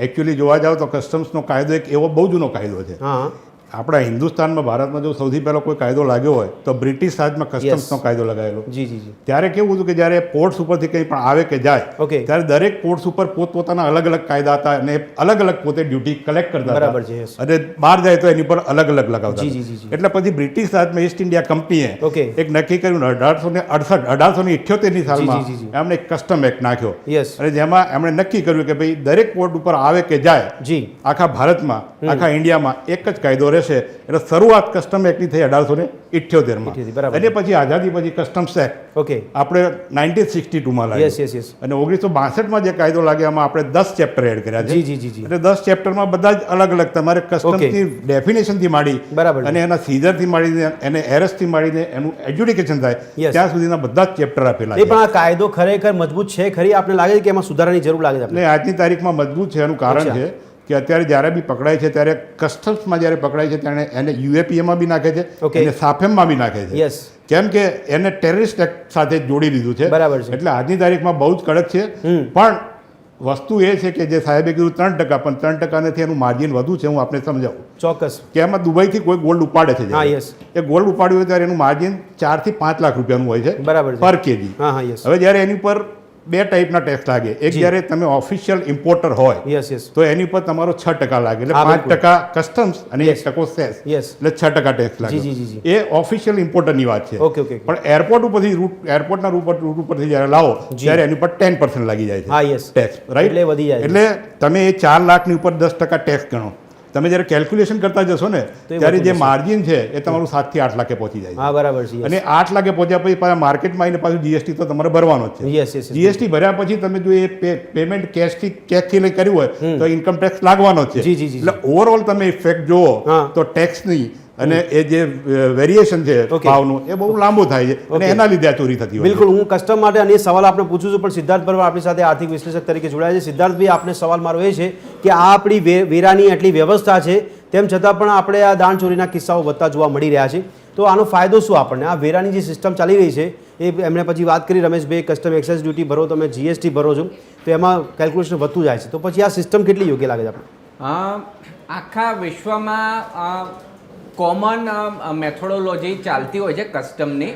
એકચ્યુઅલી જોવા જાવ તો કસ્ટમ્સનો કાયદો એક એવો બહુ જૂનો કાયદો છે. હા, આપણા હિન્દુસ્તાનમાં ભારતમાં જો સૌથી પહેલો કોઈ કાયદો લાગ્યો હોય તો બ્રિટિશ રાજમાં કસ્ટમ્સનો કાયદો લગાવેલો. જી જી જી. ત્યારે કેવું હતું કે જ્યારે પોર્ટ્સ ઉપરથી કંઈ પણ આવે કે જાય ત્યારે દરેક પોર્ટ્સ ઉપર પોતપોતાના અલગ અલગ કાયદા હતા અને અલગ અલગ પોતે ડ્યુટી કલેક્ટ કરતા બરાબર છે. અને બહાર જાય તો એની પર અલગ અલગ લગાવતા. એટલે પછી બ્રિટિશ રાજમાં ઈસ્ટ ઇન્ડિયા કંપનીએ એક નક્કી કર્યું 1878ની સાલમાં એમણે એક કસ્ટમ એક્ટ નાખ્યો અને જેમાં એમણે નક્કી કર્યું કે ભાઈ દરેક પોર્ટ ઉપર આવે કે જાય આખા ભારતમાં આખા ઇન્ડિયામાં એક જ કાયદો. એટલે શરૂઆત કસ્ટમ એક્ટની થઈ 1878માં અને પછી આઝાદી પછી કસ્ટમ્સ એક્ટ આપણે 1962માં લાગ્યો અને 1962માં જે કાયદો લાગ્યો એમાં આપણે 10 ચેપ્ટર એડ કર્યા છે. એટલે 10 ચેપ્ટરમાં બધા જ અલગ અલગ તમારે કસ્ટમ્સની ડેફિનેશનથી માંડી અને એના સીઝરથી માંડીને એને એરેસ્ટથી માંડીને એનું એડ્યુકેશન થાય ત્યાં સુધીના બધા જ ચેપ્ટર આપેલા છે. પણ આ કાયદો ખરેખર મજબૂત છે ખરી? આપણે લાગે છે કે એમાં સુધારાની જરૂર લાગે છે? એટલે આજની તારીખમાં મજબૂત છે. એનું કારણ છે કે અત્યારે જ્યારે બી પકડાય છે ત્યારે કસ્ટમ્સમાં જ્યારે પકડાય છે ત્યારે એને યુએપીએમાં બી નાખે છે અને સાફેમમાં બી નાખે છે. કેમ કે એને ટેરરિસ્ટ એક્ટ સાથે જોડી દીધું છે. બરાબર છે. એટલે આજની તારીખમાં બહુ જ કડક છે. પણ વસ્તુ એ છે કે જે સાહેબે કીધું 3%, પણ 3% નથી, એનું માર્જિન વધુ છે. હું આપને સમજાવું. ચોક્કસ. કે એમાં દુબઈથી કોઈ ગોલ્ડ ઉપાડે છે, એ ગોલ્ડ ઉપાડ્યું હોય ત્યારે એનું માર્જિન 4 થી 5 લાખ રૂપિયાનું હોય છે. બરાબર, પર કેજી. હવે જ્યારે એની પર 2 ટાઈપના ટેક્સ લાગે. એક જ્યારે તમે ઓફિશિયલ ઇમ્પોર્ટર હોય તો એની પર તમારો 6% લાગે, એટલે 5% કસ્ટમ્સ અને 1% સેસ, એટલે 6% ટેક્સ લાગે. એ ઓફિશિયલ ઇમ્પોર્ટરની વાત છે. પણ એરપોર્ટ ઉપરથી એરપોર્ટના રૂટ ઉપરથી જ્યારે લાવો ત્યારે એની પર 10% લાગી જાય છે ટેક્સ, રાઈટ? એટલે તમે એ 4 લાખની ઉપર 10% ટેક્સ ગણો. તમે જ્યારે કેલ્ક્યુલેશન કરતા જશો ને ત્યારે જે માર્જિન છે એ તમારું 7 થી 8 લાખે પહોંચી જાય છે. બરાબર છે. અને 8 લાખે પહોંચ્યા પછી પાછા માર્કેટમાં આવીને પાછું જીએસટી તો તમારે ભરવાનો જ છે. જીએસટી ભર્યા પછી તમે જો એ પેમેન્ટ કેશથી લઈ કર્યું હોય તો ઇન્કમ ટેક્સ લાગવાનો જ છે. એટલે ઓવરઓલ તમે ઇફેક્ટ જુઓ તો ટેક્સની અને એ જે વેરિએશન છે ભાવનું એ બહુ લાંબુ થાય છે અને એના લીધે આ ચોરી થતી હોય. બિલકુલ. હું કસ્ટમ માટે અન્ય સવાલ આપણે પૂછું છું, પણ સિદ્ધાર્થ પરમાર આપણી સાથે આર્થિક વિશ્લેષક તરીકે જોડાયા છે. સિદ્ધાર્થભાઈ, આપને સવાલ મારો એ છે કે આ આપણી વેરાની આટલી વ્યવસ્થા છે તેમ છતાં પણ આપણે આ દાણચોરીના કિસ્સાઓ વધતા જોવા મળી રહ્યા છે. તો આનો ફાયદો શું આપણને? આ વેરાની જે સિસ્ટમ ચાલી રહી છે એ એમણે પછી વાત કરી રમેશભાઈ, કસ્ટમ એક્સાઇઝ ડ્યુટી ભરો, તમે જીએસટી ભરો છો તો એમાં કેલ્ક્યુલેશન વધતું જાય છે. તો પછી આ સિસ્ટમ કેટલી યોગ્ય લાગે છે આપણે? આખા વિશ્વમાં કોમન મેથોડોલોજી ચાલતી હોય છે કસ્ટમની.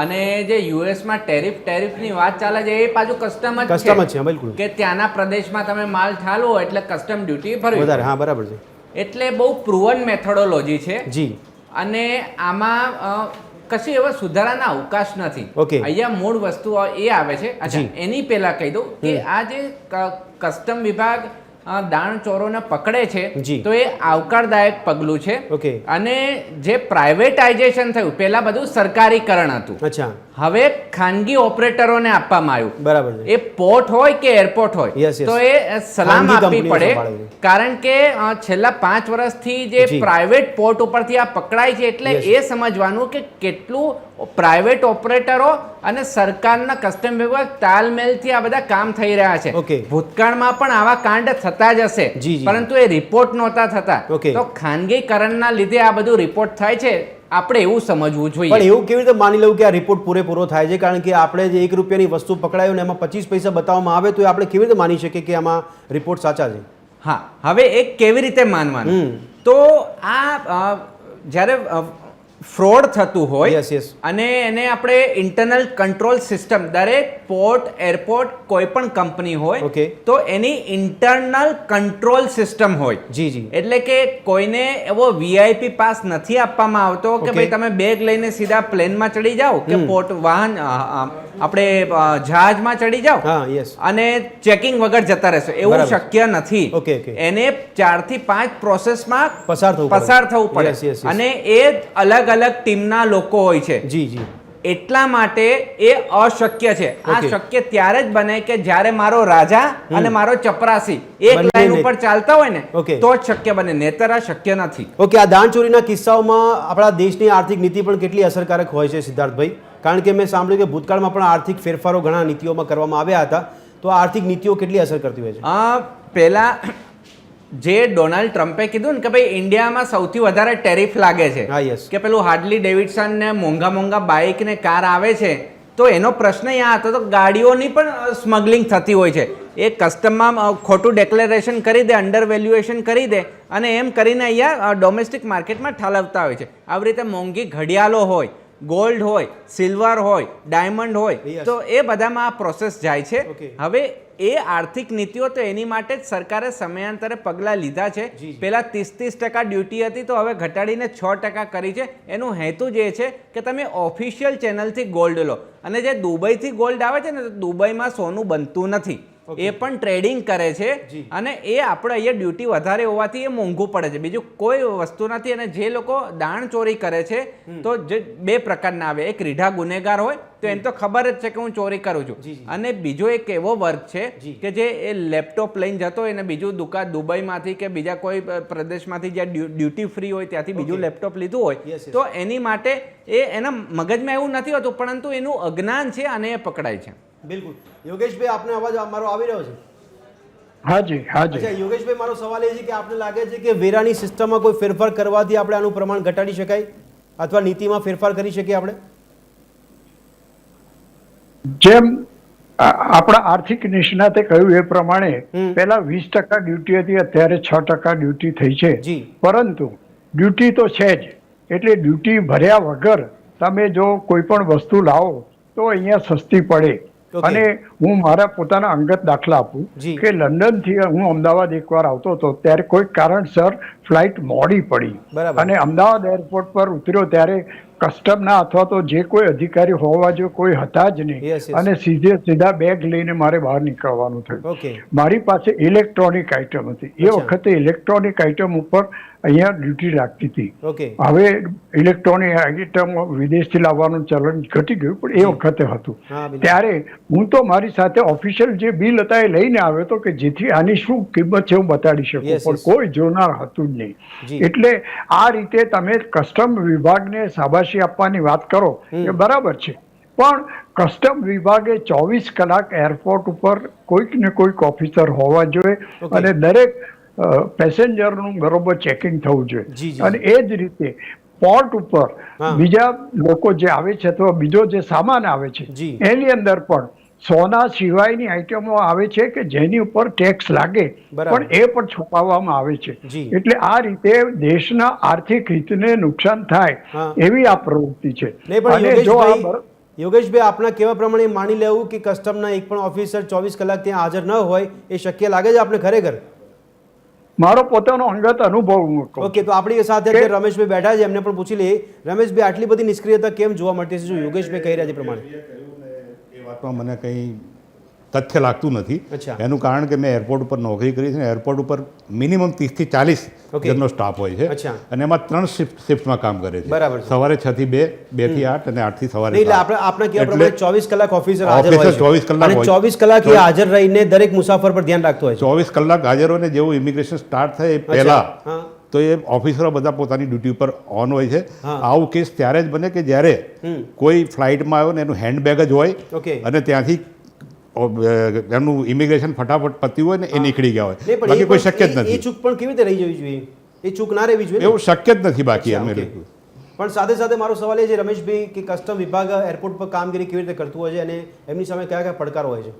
અને જે યુએસમાં ટેરિફની વાત ચાલે છે એ પાછું કસ્ટમ જ છે. બિલકુલ. કે ત્યાંના પ્રદેશમાં તમે માલ ઠાલો એટલે કસ્ટમ ડ્યુટી ભરવી વધારે. હા, બરાબર છે. એટલે બહુ પ્રુવન મેથોડોલોજી છે. જી. અને આમાં કશી એવા સુધારાના અવકાશ નથી. અહીંયા મૂળ વસ્તુ એ આવે છે. અચ્છા, એની પહેલા કહી દઉં કે આ જે કસ્ટમ વિભાગ દાણચોરોને પકડે છે તો એ આવકારદાયક પગલું છે. અને જે પ્રાઇવેટાઇઝેશન થયું, પહેલા બધું સરકારીકરણ હતું, હવે ખાનગી ઓપરેટરોને આપવામાં આવ્યું. બરાબર. એ પોર્ટ હોય કે એરપોર્ટ હોય તો એ સલામ આપવી પડે. કારણ કે છેલ્લા 5 વર્ષથી જે પ્રાઇવેટ પોર્ટ ઉપરથી આ પકડાય છે એટલે એ સમજવાનું કે કેટલું પ્રાઇવેટ ઓપરેટરો અને સરકારના કસ્ટમ વિભાગ તાલમેલથી આ બધા કામ થઈ રહ્યા છે. ભૂતકાળમાં પણ આવા કાંડ થતા જ હશે, પરંતુ એ રિપોર્ટ નહોતા થતા. તો ખાનગીકરણના લીધે આ બધું રિપોર્ટ થાય છે. આપણે એવું સમજવું જોઈએ. પણ એવું કેવી રીતે માની લઉં કે આ રિપોર્ટ પૂરેપૂરો થાય છે? કારણ કે આપણે જે 1 રૂપિયાની વસ્તુ પકડાયું ને એમાં 25 પૈસા બતાવવામાં આવે તો આપણે કેવી રીતે માની શકીએ કે આમાં રિપોર્ટ સાચા છે? હા, હવે એક કેવી રીતે માનવાનું? તો આ જ્યારે ફ્રોડ થતું હોય યસ યસ અને એને આપણે ઇન્ટરનલ કંટ્રોલ સિસ્ટમ, દરેક પોર્ટ, એરપોર્ટ, કોઈ પણ કંપની હોય Okay. તો એની ઇન્ટરનલ કંટ્રોલ સિસ્ટમ હોય. જી જી એટલે કે કોઈને એવો વીઆઈપી પાસ નથી આપવામાં આવતો કે Okay. ભાઈ તમે બેગ લઈને સીધા પ્લેનમાં ચડી જાઓ કે પોર્ટ વાહન આપણે જહાજમાં ચડી જાઓ હા યસ અને ચેકિંગ વગર જતા રહેશો, એવું બરાબર. શક્ય નથી. Okay, okay. એને 4 થી 5 પ્રોસેસમાં પસાર થવું પડે. પસાર થવું પડે. Yes, yes, yes. અને એ અલગ અલગ ટીમના લોકો હોય છે. જી જી એટલા માટે એ અશક્ય છે. આ Okay. શક્ય ત્યારે જ બને કે જ્યારે મારો રાજા અને મારો ચપરાસી એક બંને લાઈન ને. ઉપર ચાલતા હોય ને Okay. તો જ શક્ય બને, નહીતર આ શક્ય નથી. ઓકે, આ દાણચોરીના કિસ્સાઓમાં આપણા દેશની આર્થિક નીતિ પણ કેટલી અસરકારક હોય છે સિદ્ધાર્થભાઈ? કારણ કે મેં સાંભળ્યું કે ભૂતકાળમાં પણ આર્થિક ફેરફારો ઘણા નીતિઓમાં કરવામાં આવ્યા હતા, તો આ આર્થિક નીતિઓ કેટલી અસર કરતી હોય છે? પહેલા જે ડોનાલ્ડ ટ્રમ્પે કીધું ને કે ભાઈ ઇન્ડિયામાં સૌથી વધારે ટેરિફ લાગે છે, હા યસ કે પેલું હાર્ડલી ડેવિડસન ને મોંઘા મોંઘા બાઇક ને કાર આવે છે, તો એનો પ્રશ્ન અહીંયા હતો તો ગાડીઓની પણ સ્મગલિંગ થતી હોય છે. એ કસ્ટમમાં ખોટું ડેક્લેરેશન કરી દે, અંડર વેલ્યુએશન કરી દે અને એમ કરીને અહીંયા ડોમેસ્ટિક માર્કેટમાં ઠાલવતા હોય છે. આવી રીતે મોંઘી ઘડિયાળો હોય, ગોલ્ડ હોય, સિલ્વર હોય, ડાયમંડ હોય, Yes. તો એ બધામાં આ પ્રોસેસ જાય છે. Okay. હવે એ આર્થિક નીતિઓ તો એની માટે જ સરકારે સમયાંતરે પગલાં લીધા છે. જી. પહેલા 30% ડ્યુટી હતી તો હવે ઘટાડીને 6% કરી છે. એનું હેતુ જે છે કે તમે ઓફિશિયલ ચેનલથી ગોલ્ડ લો, અને જે દુબઈથી ગોલ્ડ આવે છે ને તો દુબઈમાં સોનું બનતું નથી, એ પણ ટ્રેડિંગ કરે છે જી. અને એ આપણે અહીંયા ડ્યુટી વધારે હોવાથી એ મોંઘું પડે છે, બીજું કોઈ વસ્તુ નથી. અને જે લોકો દાણ ચોરી કરે છે તો જે બે પ્રકારના આવે, એક રીઢા ગુનેગાર હોય તો એને તો ખબર જ છે કે હું ચોરી કરું છું, જી, જી. અને બીજો એક એવો વર્ગ છે જી. કે જે એ લેપટોપ લઈને જતો હોય અને બીજું દુકાન દુબઈમાંથી કે બીજા કોઈ પ્રદેશમાંથી જ્યાં ડ્યુટી ફ્રી હોય ત્યાંથી બીજું Okay. લેપટોપ લીધું હોય Yes, yes. તો એની માટે એના મગજમાં એવું નથી હોતું, પરંતુ એનું અજ્ઞાન છે અને એ પકડાય છે. બિલકુલ. યોગેશભાઈ, આપને અવાજ મારો આવી રહ્યો છે? હાજી હાજી. અચ્છા યોગેશભાઈ, મારો સવાલ એ છે કે આપને લાગે છે કે વેરાની સિસ્ટમમાં કોઈ ફેરફાર કરવાથી આપણે આનું પ્રમાણ ઘટાડી શકાય અથવા નીતિમાં ફેરફાર કરી શકીએ આપણે? જેમ આપણા આર્થિક નિષ્ણાતે કહ્યું એ પ્રમાણે પહેલા 20% ડ્યુટી હતી, અત્યારે 6% ડ્યુટી થઈ છે. જી. પરંતુ ડ્યુટી તો છે જ, એટલે ડ્યુટી ભર્યા વગર તમે જો કોઈ પણ વસ્તુ લાવો તો અહીંયા સસ્તી પડે. Okay. અને હું મારા પોતાના અંગત દાખલા આપું જી. કે લંડનથી હું અમદાવાદ એકવાર આવતો હતો, ત્યારે કોઈ કારણસર ફ્લાઇટ મોડી પડી બરાબર. અને અમદાવાદ એરપોર્ટ પર ઉતર્યો ત્યારે કસ્ટમના અથવા તો જે કોઈ અધિકારી હોવા જો કોઈ હતા જ નહીં. Yes, yes. અને સીધા બેગ લઈને મારે બહાર નીકળવાનું થયું. ઓકે મારી પાસે ઇલેક્ટ્રોનિક આઇટમ હતી, એ અચ્છા. વખતે ઇલેક્ટ્રોનિક આઇટમ ઉપર અહીંયા ડ્યુટી લાગતી હતી. ઓકે હવે ઇલેક્ટ્રોનિક આઇટમ વિદેશથી લાવવાનું ચલણ ઘટી ગયું, પણ એ વખતે હતું. હા, બિલકુલ. ત્યારે હું તો મારી સાથે ઓફિશિયલ જે બિલ હતા એ લઈને આવ્યો હતો કે જેથી આની શું કિંમત છે હું બતાડી શકું, Yes, પણ yes. કોઈ જોનાર હતું જ જી. નહીં. એટલે આ રીતે તમે કસ્ટમ વિભાગને શાબાશી આપવાની વાત કરો એ બરાબર છે, પણ કસ્ટમ વિભાગે 24 કલાક એરપોર્ટ ઉપર કોઈક ને કોઈક ઓફિસર હોવા જોઈએ Okay. અને દરેક પેસેન્જરનું બરોબર ચેકિંગ થવું જી, જોઈએ. જી. અને એ જ રીતે પોર્ટ ઉપર હા. બીજા લોકો જે આવે છે અથવા બીજો જે સામાન આવે છે જી. એની અંદર પણ સોના સિવાયની આઇટમો આવે છે કે જેની ઉપર ટેક્સ લાગે, બરાબર. પણ એ પણ છુપાવવામાં આવે છે. જી. એટલે આ રીતે દેશના આર્થિક હિતને નુકસાન હા. થાય એવી આ પ્રવૃત્તિ છે. નહીં પણ અને જો આ યોગેશભાઈ, આપના કેવા પ્રમાણે માની લેવું કે કસ્ટમના એક પણ ઓફિસર 24 કલાક ત્યાં હાજર ન હોય, એ શક્ય લાગે છે આપણે ખરેખર? મારો પોતાનો અંગત અનુભવ હું કહું. ઓકે, તો આપણી સાથે અત્યારે રમેશભાઈ બેઠા છે, એમને પણ પૂછી લઈએ. રમેશભાઈ, આટલી બધી નિષ્ક્રિયતા કેમ જોવા મળતી છે જો યોગેશભાઈ કહી રહ્યા છે પ્રમાણે? એ વાતમાં મને કંઈ તથ્ય લાગતું નથી. અચ્છા. એનું કારણ કે મેં એરપોર્ટ ઉપર નોકરી કરી છે ને એરપોર્ટ ઉપર મિનિમમ 30 થી 40 Okay. જણનો સ્ટાફ હોય છે. અચ્છા. અને એમાં 3 શિફ્ટમાં કામ કરે છે. બરાબર છે. સવારે 6 થી 2, 2 થી 8 અને 8 થી સવારે નહીં, એટલે 7. આપણે કેવા પ્રમાણે એટલે 24 કલાક ઓફિસર હાજર હોય ઓફિસર 24 છે કલાક અને હોય. 24 કલાક એ હાજર રહીને દરેક મુસાફર પર ધ્યાન રાખતો હોય છે. 24 કલાક હાજર હોય ને જેવું ઇમિગ્રેશન સ્ટાર્ટ થાય એ અચ્છા. પહેલા હા. તો એ ઓફિસરો બધા પોતાની ડ્યુટી ઉપર ઓન હોય છે. હા. આવું કેસ ત્યારે જ બને કે જ્યારે કોઈ ફ્લાઇટમાં આવ્યો ને એનું હેન્ડબેગ જ હોય Okay. અને ત્યાંથી એમનું ઇમિગ્રેશન ફટાફટ પત્યું હોય ને એ નીકળી ગયા હોય, નહીં, પણ બાકી એ કોઈ પણ શક્ય જ એ નથી. ચૂક પણ કેવી રીતે રહી જવી જોઈએ? એ ચૂક ના રહેવી જોઈએ ને? એવું શક્ય જ નથી બાકી અચ્છા, અમે okay. લોકો. પણ સાથે સાથે મારો સવાલ એ છે રમેશભાઈ કે કસ્ટમ વિભાગ એરપોર્ટ પર કામગીરી કેવી રીતે કરતું હોય છે અને એમની સામે કયા કયા પડકારો હોય છે?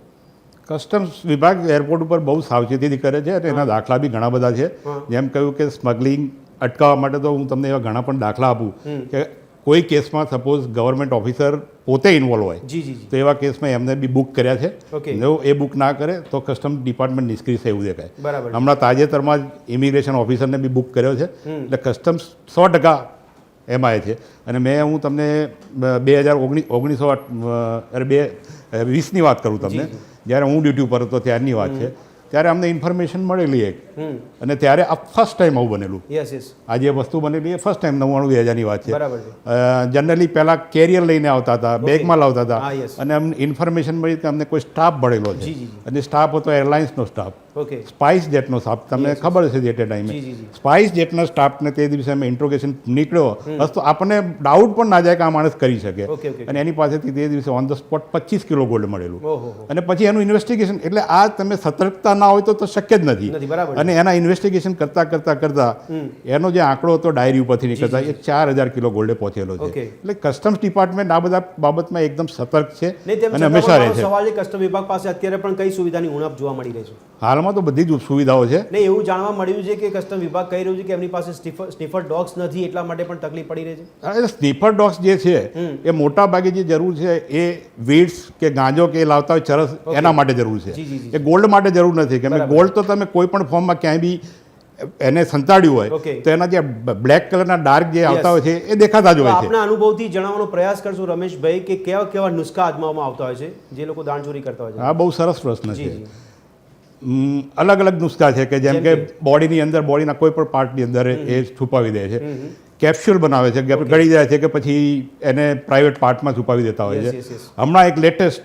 કસ્ટમ્સ વિભાગ એરપોર્ટ ઉપર બહુ સાવચેતીથી કરે છે અને એના દાખલા બી ઘણા બધા છે. હા. જેમ કહ્યું કે સ્મગલિંગ અટકાવવા માટે તો હું તમને એવા ઘણા પણ દાખલા આપું કે કોઈ કેસમાં સપોઝ ગવર્મેન્ટ ઓફિસર પોતે ઇન્વોલ્વ હોય તો એવા કેસમાં એમને બી બુક કર્યા છે. જો એ બુક ના કરે તો કસ્ટમ ડિપાર્ટમેન્ટ નિષ્ક્રિય છે એવું દેખાય. હમણાં તાજેતરમાં જ ઇમિગ્રેશન ઓફિસરને બી બુક કર્યો છે. એટલે કસ્ટમ્સ 100% એમાં છે. અને હું તમને 2020ની વાત કરું તમને, જ્યારે હું ડ્યુટી ઉપર હતો ત્યારની વાત છે. ત્યારે અમને ઇન્ફોર્મેશન મળેલી એક, અને ત્યારે આ ફર્સ્ટ ટાઈમ આવું બનેલું. આજે વસ્તુ બનેલી એ ફર્સ્ટ ટાઈમ 99-2000ની વાત છે. જનરલી પહેલાં કેરિયર લઈને આવતા હતા, બેગમાં લાવતા હતા, અને અમને ઇન્ફોર્મેશન મળી કે અમને કોઈ સ્ટાફ મળેલો છે. અને સ્ટાફ હતો એરલાઇન્સનો સ્ટાફ, સ્પાઇસ જેટનો સ્ટાફ. તમને ખબર છે તે ટાઈમે સ્પાઇસ જેટના સ્ટાફને તે દિવસે અમે ઇન્ટ્રોગેશન નીકળ્યો તો આપણને ડાઉટ પણ ના જાય કે આ માણસ કરી શકે. અને એની પાસેથી તે દિવસે on the spot 25 kilo gold મળેલું. અને પછી એનું ઇન્વેસ્ટિગેશન, એટલે આ તમે સતર્કતા ના હોય તો શક્ય જ નથી. અને એના ઇન્વેસ્ટિગેશન કરતા એનો જે આંકડો હતો ડાયરી ઉપરથી નીકળતા એ 4000 કિલો ગોલ્ડે પહોંચેલો છે. એટલે કસ્ટમ્સ ડિપાર્ટમેન્ટ આ બધા બાબતમાં એકદમ સતર્ક છે અને હંમેશા રહે છે. સવાલ છે કસ્ટમ વિભાગ પાસે અત્યારે પણ કઈ સુવિધાની ઉણપ જોવા મળી રહી છે? હાલમાં તો બધી જ સુવિધાઓ છે. નહીં, એવું જાણવા મળ્યું છે કે કસ્ટમ વિભાગ કહી રહ્યું છે કે એમની પાસે સ્નીફર ડોગ્સ નથી, એટલા માટે પણ તકલીફ પડી રહી છે. સ્નીફર ડોગ્સ જે છે એ મોટા ભાગે જે જરૂર છે એ વીડ્સ કે ગાંજો કે લાવતા હોય ચરસ, એના માટે જરૂર છે. એ ગોલ્ડ માટે જરૂર નથી. કેમ કે ગોલ્ડ તો તમે કોઈ પણ ફોર્મમાં ક્યાંય બી એને સંતાડ્યું હોય તો એના જે બ્લેક કલરના ડાર્ક જે આવતા હોય છે એ દેખાતા જ હોય છે. આપના અનુભવથી જણાવવાનો પ્રયાસ કરશો રમેશભાઈ કે કેવા કેવા નુસ્ખા અજમાવવામાં આવતા હોય છે જે લોકો દાણચોરી કરતા હોય છે? હા, બહુ સરસ પ્રશ્ન છે. અલગ અલગ નુસ્ખા છે કે જેમ કે બોડીની અંદર, બોડીના કોઈ પણ પાર્ટની અંદર એ છુપાવી દે છે. કેપ્સ્યુલ બનાવે છે, ગળી જાય છે કે પછી એને પ્રાઇવેટ પાર્ટમાં છુપાવી દેતા હોય છે. હમણાં એક લેટેસ્ટ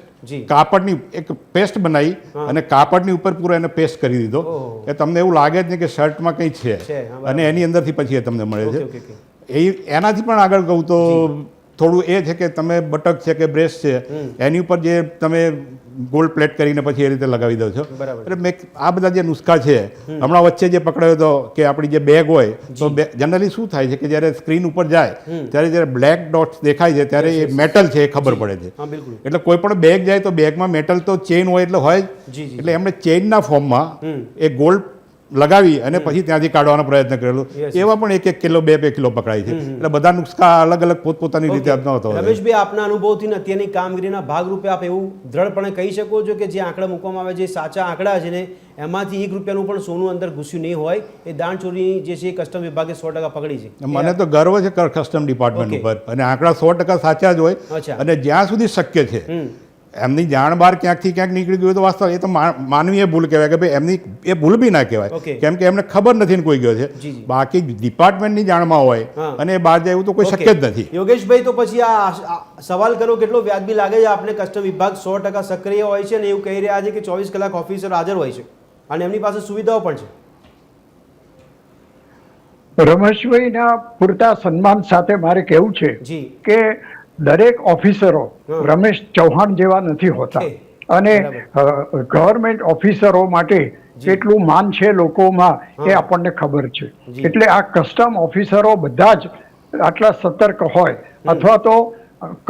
કાપડની એક પેસ્ટ બનાવી અને કાપડની ઉપર પૂરો એને પેસ્ટ કરી દીધો કે તમને એવું લાગે જ નહીં કે શર્ટમાં કંઈ છે, અને એની અંદરથી પછી એ તમને મળે છે. એનાથી પણ આગળ કહું તો થોડું એ છે કે તમે બટક છે કે બ્રેસ્ટ છે એની ઉપર જે તમે ગોલ્ડ પ્લેટ કરીને પછી એ રીતે લગાવી દો છો. એટલે મેં આ બધા જે નુસ્ખા છે, હમણાં વચ્ચે જે પકડાયો હતો કે આપણી જે બેગ હોય તો જનરલી શું થાય છે કે જ્યારે સ્ક્રીન ઉપર જાય ત્યારે જ્યારે બ્લેક ડોટ્સ દેખાય છે ત્યારે એ મેટલ છે એ ખબર પડે છે. એટલે કોઈ પણ બેગ જાય તો બેગમાં મેટલ તો ચેઇન હોય એટલે હોય જ. એટલે એમણે ચેઇનના ફોર્મમાં એ ગોલ્ડ લગાવી અને પછી ત્યાંથી કાઢવાનો પ્રયત્ન કરેલો. એવા પણ 1 કિલો 2 કિલો પકડાય છે. એટલે બધા નુસ્ખા અલગ અલગ પોતપોતાની રીતે અપનાવતો હોય. રમેશભાઈ, આપના અનુભવથી અત્યારની કામગીરીના ભાગરૂપે આપ એવું દ્રઢપણે કહી શકો છો કે જે આંકડા મૂકવામાં આવે છે સાચા આંકડા છે ને એમાંથી 1 રૂપિયાનું પણ સોનું અંદર ઘૂસ્યું નહીં હોય, એ દાણચોરી જે છે કસ્ટમ વિભાગે 100% પકડી છે. મને તો ગર્વ છે કસ્ટમ ડિપાર્ટમેન્ટ ઉપર, અને આંકડા 100% સાચા જ હોય. અને જ્યાં સુધી શક્ય છે એમની જાણ બહાર ક્યાંકથી ક્યાંક નીકળી ગયું તો વાસ્તવ એ તો માનવીય ભૂલ કહેવાય કે ભાઈ એમની એ ભૂલ બી ના કહેવાય, કેમ કે એમને ખબર નથી ને કોઈ ગયો છે. બાકી ડિપાર્ટમેન્ટની જાણમાં હોય અને એ બહાર જાય એવું તો કોઈ શક્ય જ નથી. યોગેશભાઈ, તો પછી આ સવાલ કરો કેટલો વ્યાજબી લાગે છે આપને? કસ્ટમ વિભાગ 100% સક્રિય હોય છે અને એવું કહી રહ્યા છે કે 24 કલાક ઓફિસર હાજર હોય છે અને એમની પાસે સુવિધાઓ પણ છે. રમેશભાઈના પૂરતા સન્માન સાથે મારે કહેવું છે કે દરેક ઓફિસરો રમેશ ચૌહાણ જેવા નથી હોતા, અને ગવર્મેન્ટ ઓફિસરો માટે કેટલું માન છે લોકોમાં એ આપણને ખબર છે. એટલે આ કસ્ટમ ઓફિસરો બધા જ આટલા સતર્ક હોય, અથવા તો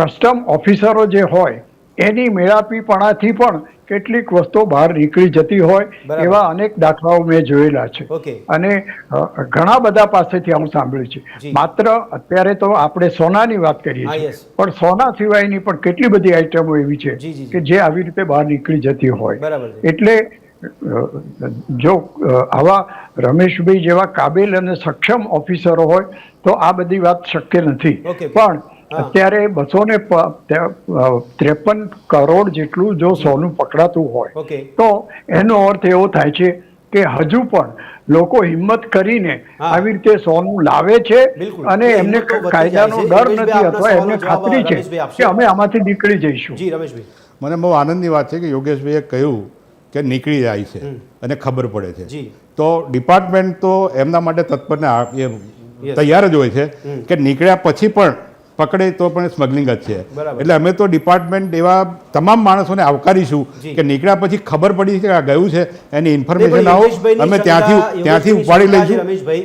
કસ્ટમ ઓફિસરો જે હોય એની મેળાપીપણાથી પણ કેટલીક વસ્તુઓ બહાર નીકળી જતી હોય, એવા અનેક દાખલાઓ મેં જોયેલા છે. અને ઘણા બધા પાસેથી હું સાંભળ્યું છે. માત્ર અત્યારે તો આપણે સોનાની વાત કરીએ છીએ, પણ સોના સિવાયની પણ કેટલી બધી આઈટમો એવી છે કે જે આવી રીતે બહાર નીકળી જતી હોય. એટલે જો આવા રમેશભાઈ જેવા કાબિલ અને સક્ષમ ઓફિસરો હોય તો આ બધી વાત શક્ય નથી. પણ અત્યારે 253 કરોડ જેટલું જો સોનું પકડાતું હોય તો એનો અર્થ એવો થાય છે કે હજુ પણ લોકો હિંમત કરીને આવી રીતે સોનું લાવે છે, અને એમને કાયદાનો ડર નથી અથવા એમને ખાતરી છે કે અમે આમાંથી નીકળી જઈશું. મને બહુ આનંદની વાત છે કે યોગેશભાઈએ કહ્યું કે નીકળી જાય છે અને ખબર પડે છે. તો ડિપાર્ટમેન્ટ તો એમના માટે તત્પર તૈયાર જ હોય છે કે નીકળ્યા પછી પણ પકડે તો પણ સ્મગલિંગ જ છે. એટલે અમે તો ડિપાર્ટમેન્ટ એવા તમામ માણસોને આવકારીશું કે નીકળ્યા પછી ખબર પડી કે આ ગયું છે એની ઇન્ફોર્મેશન આવો અમે ત્યાંથી ઉપાડી લઈશું. રમેશભાઈ,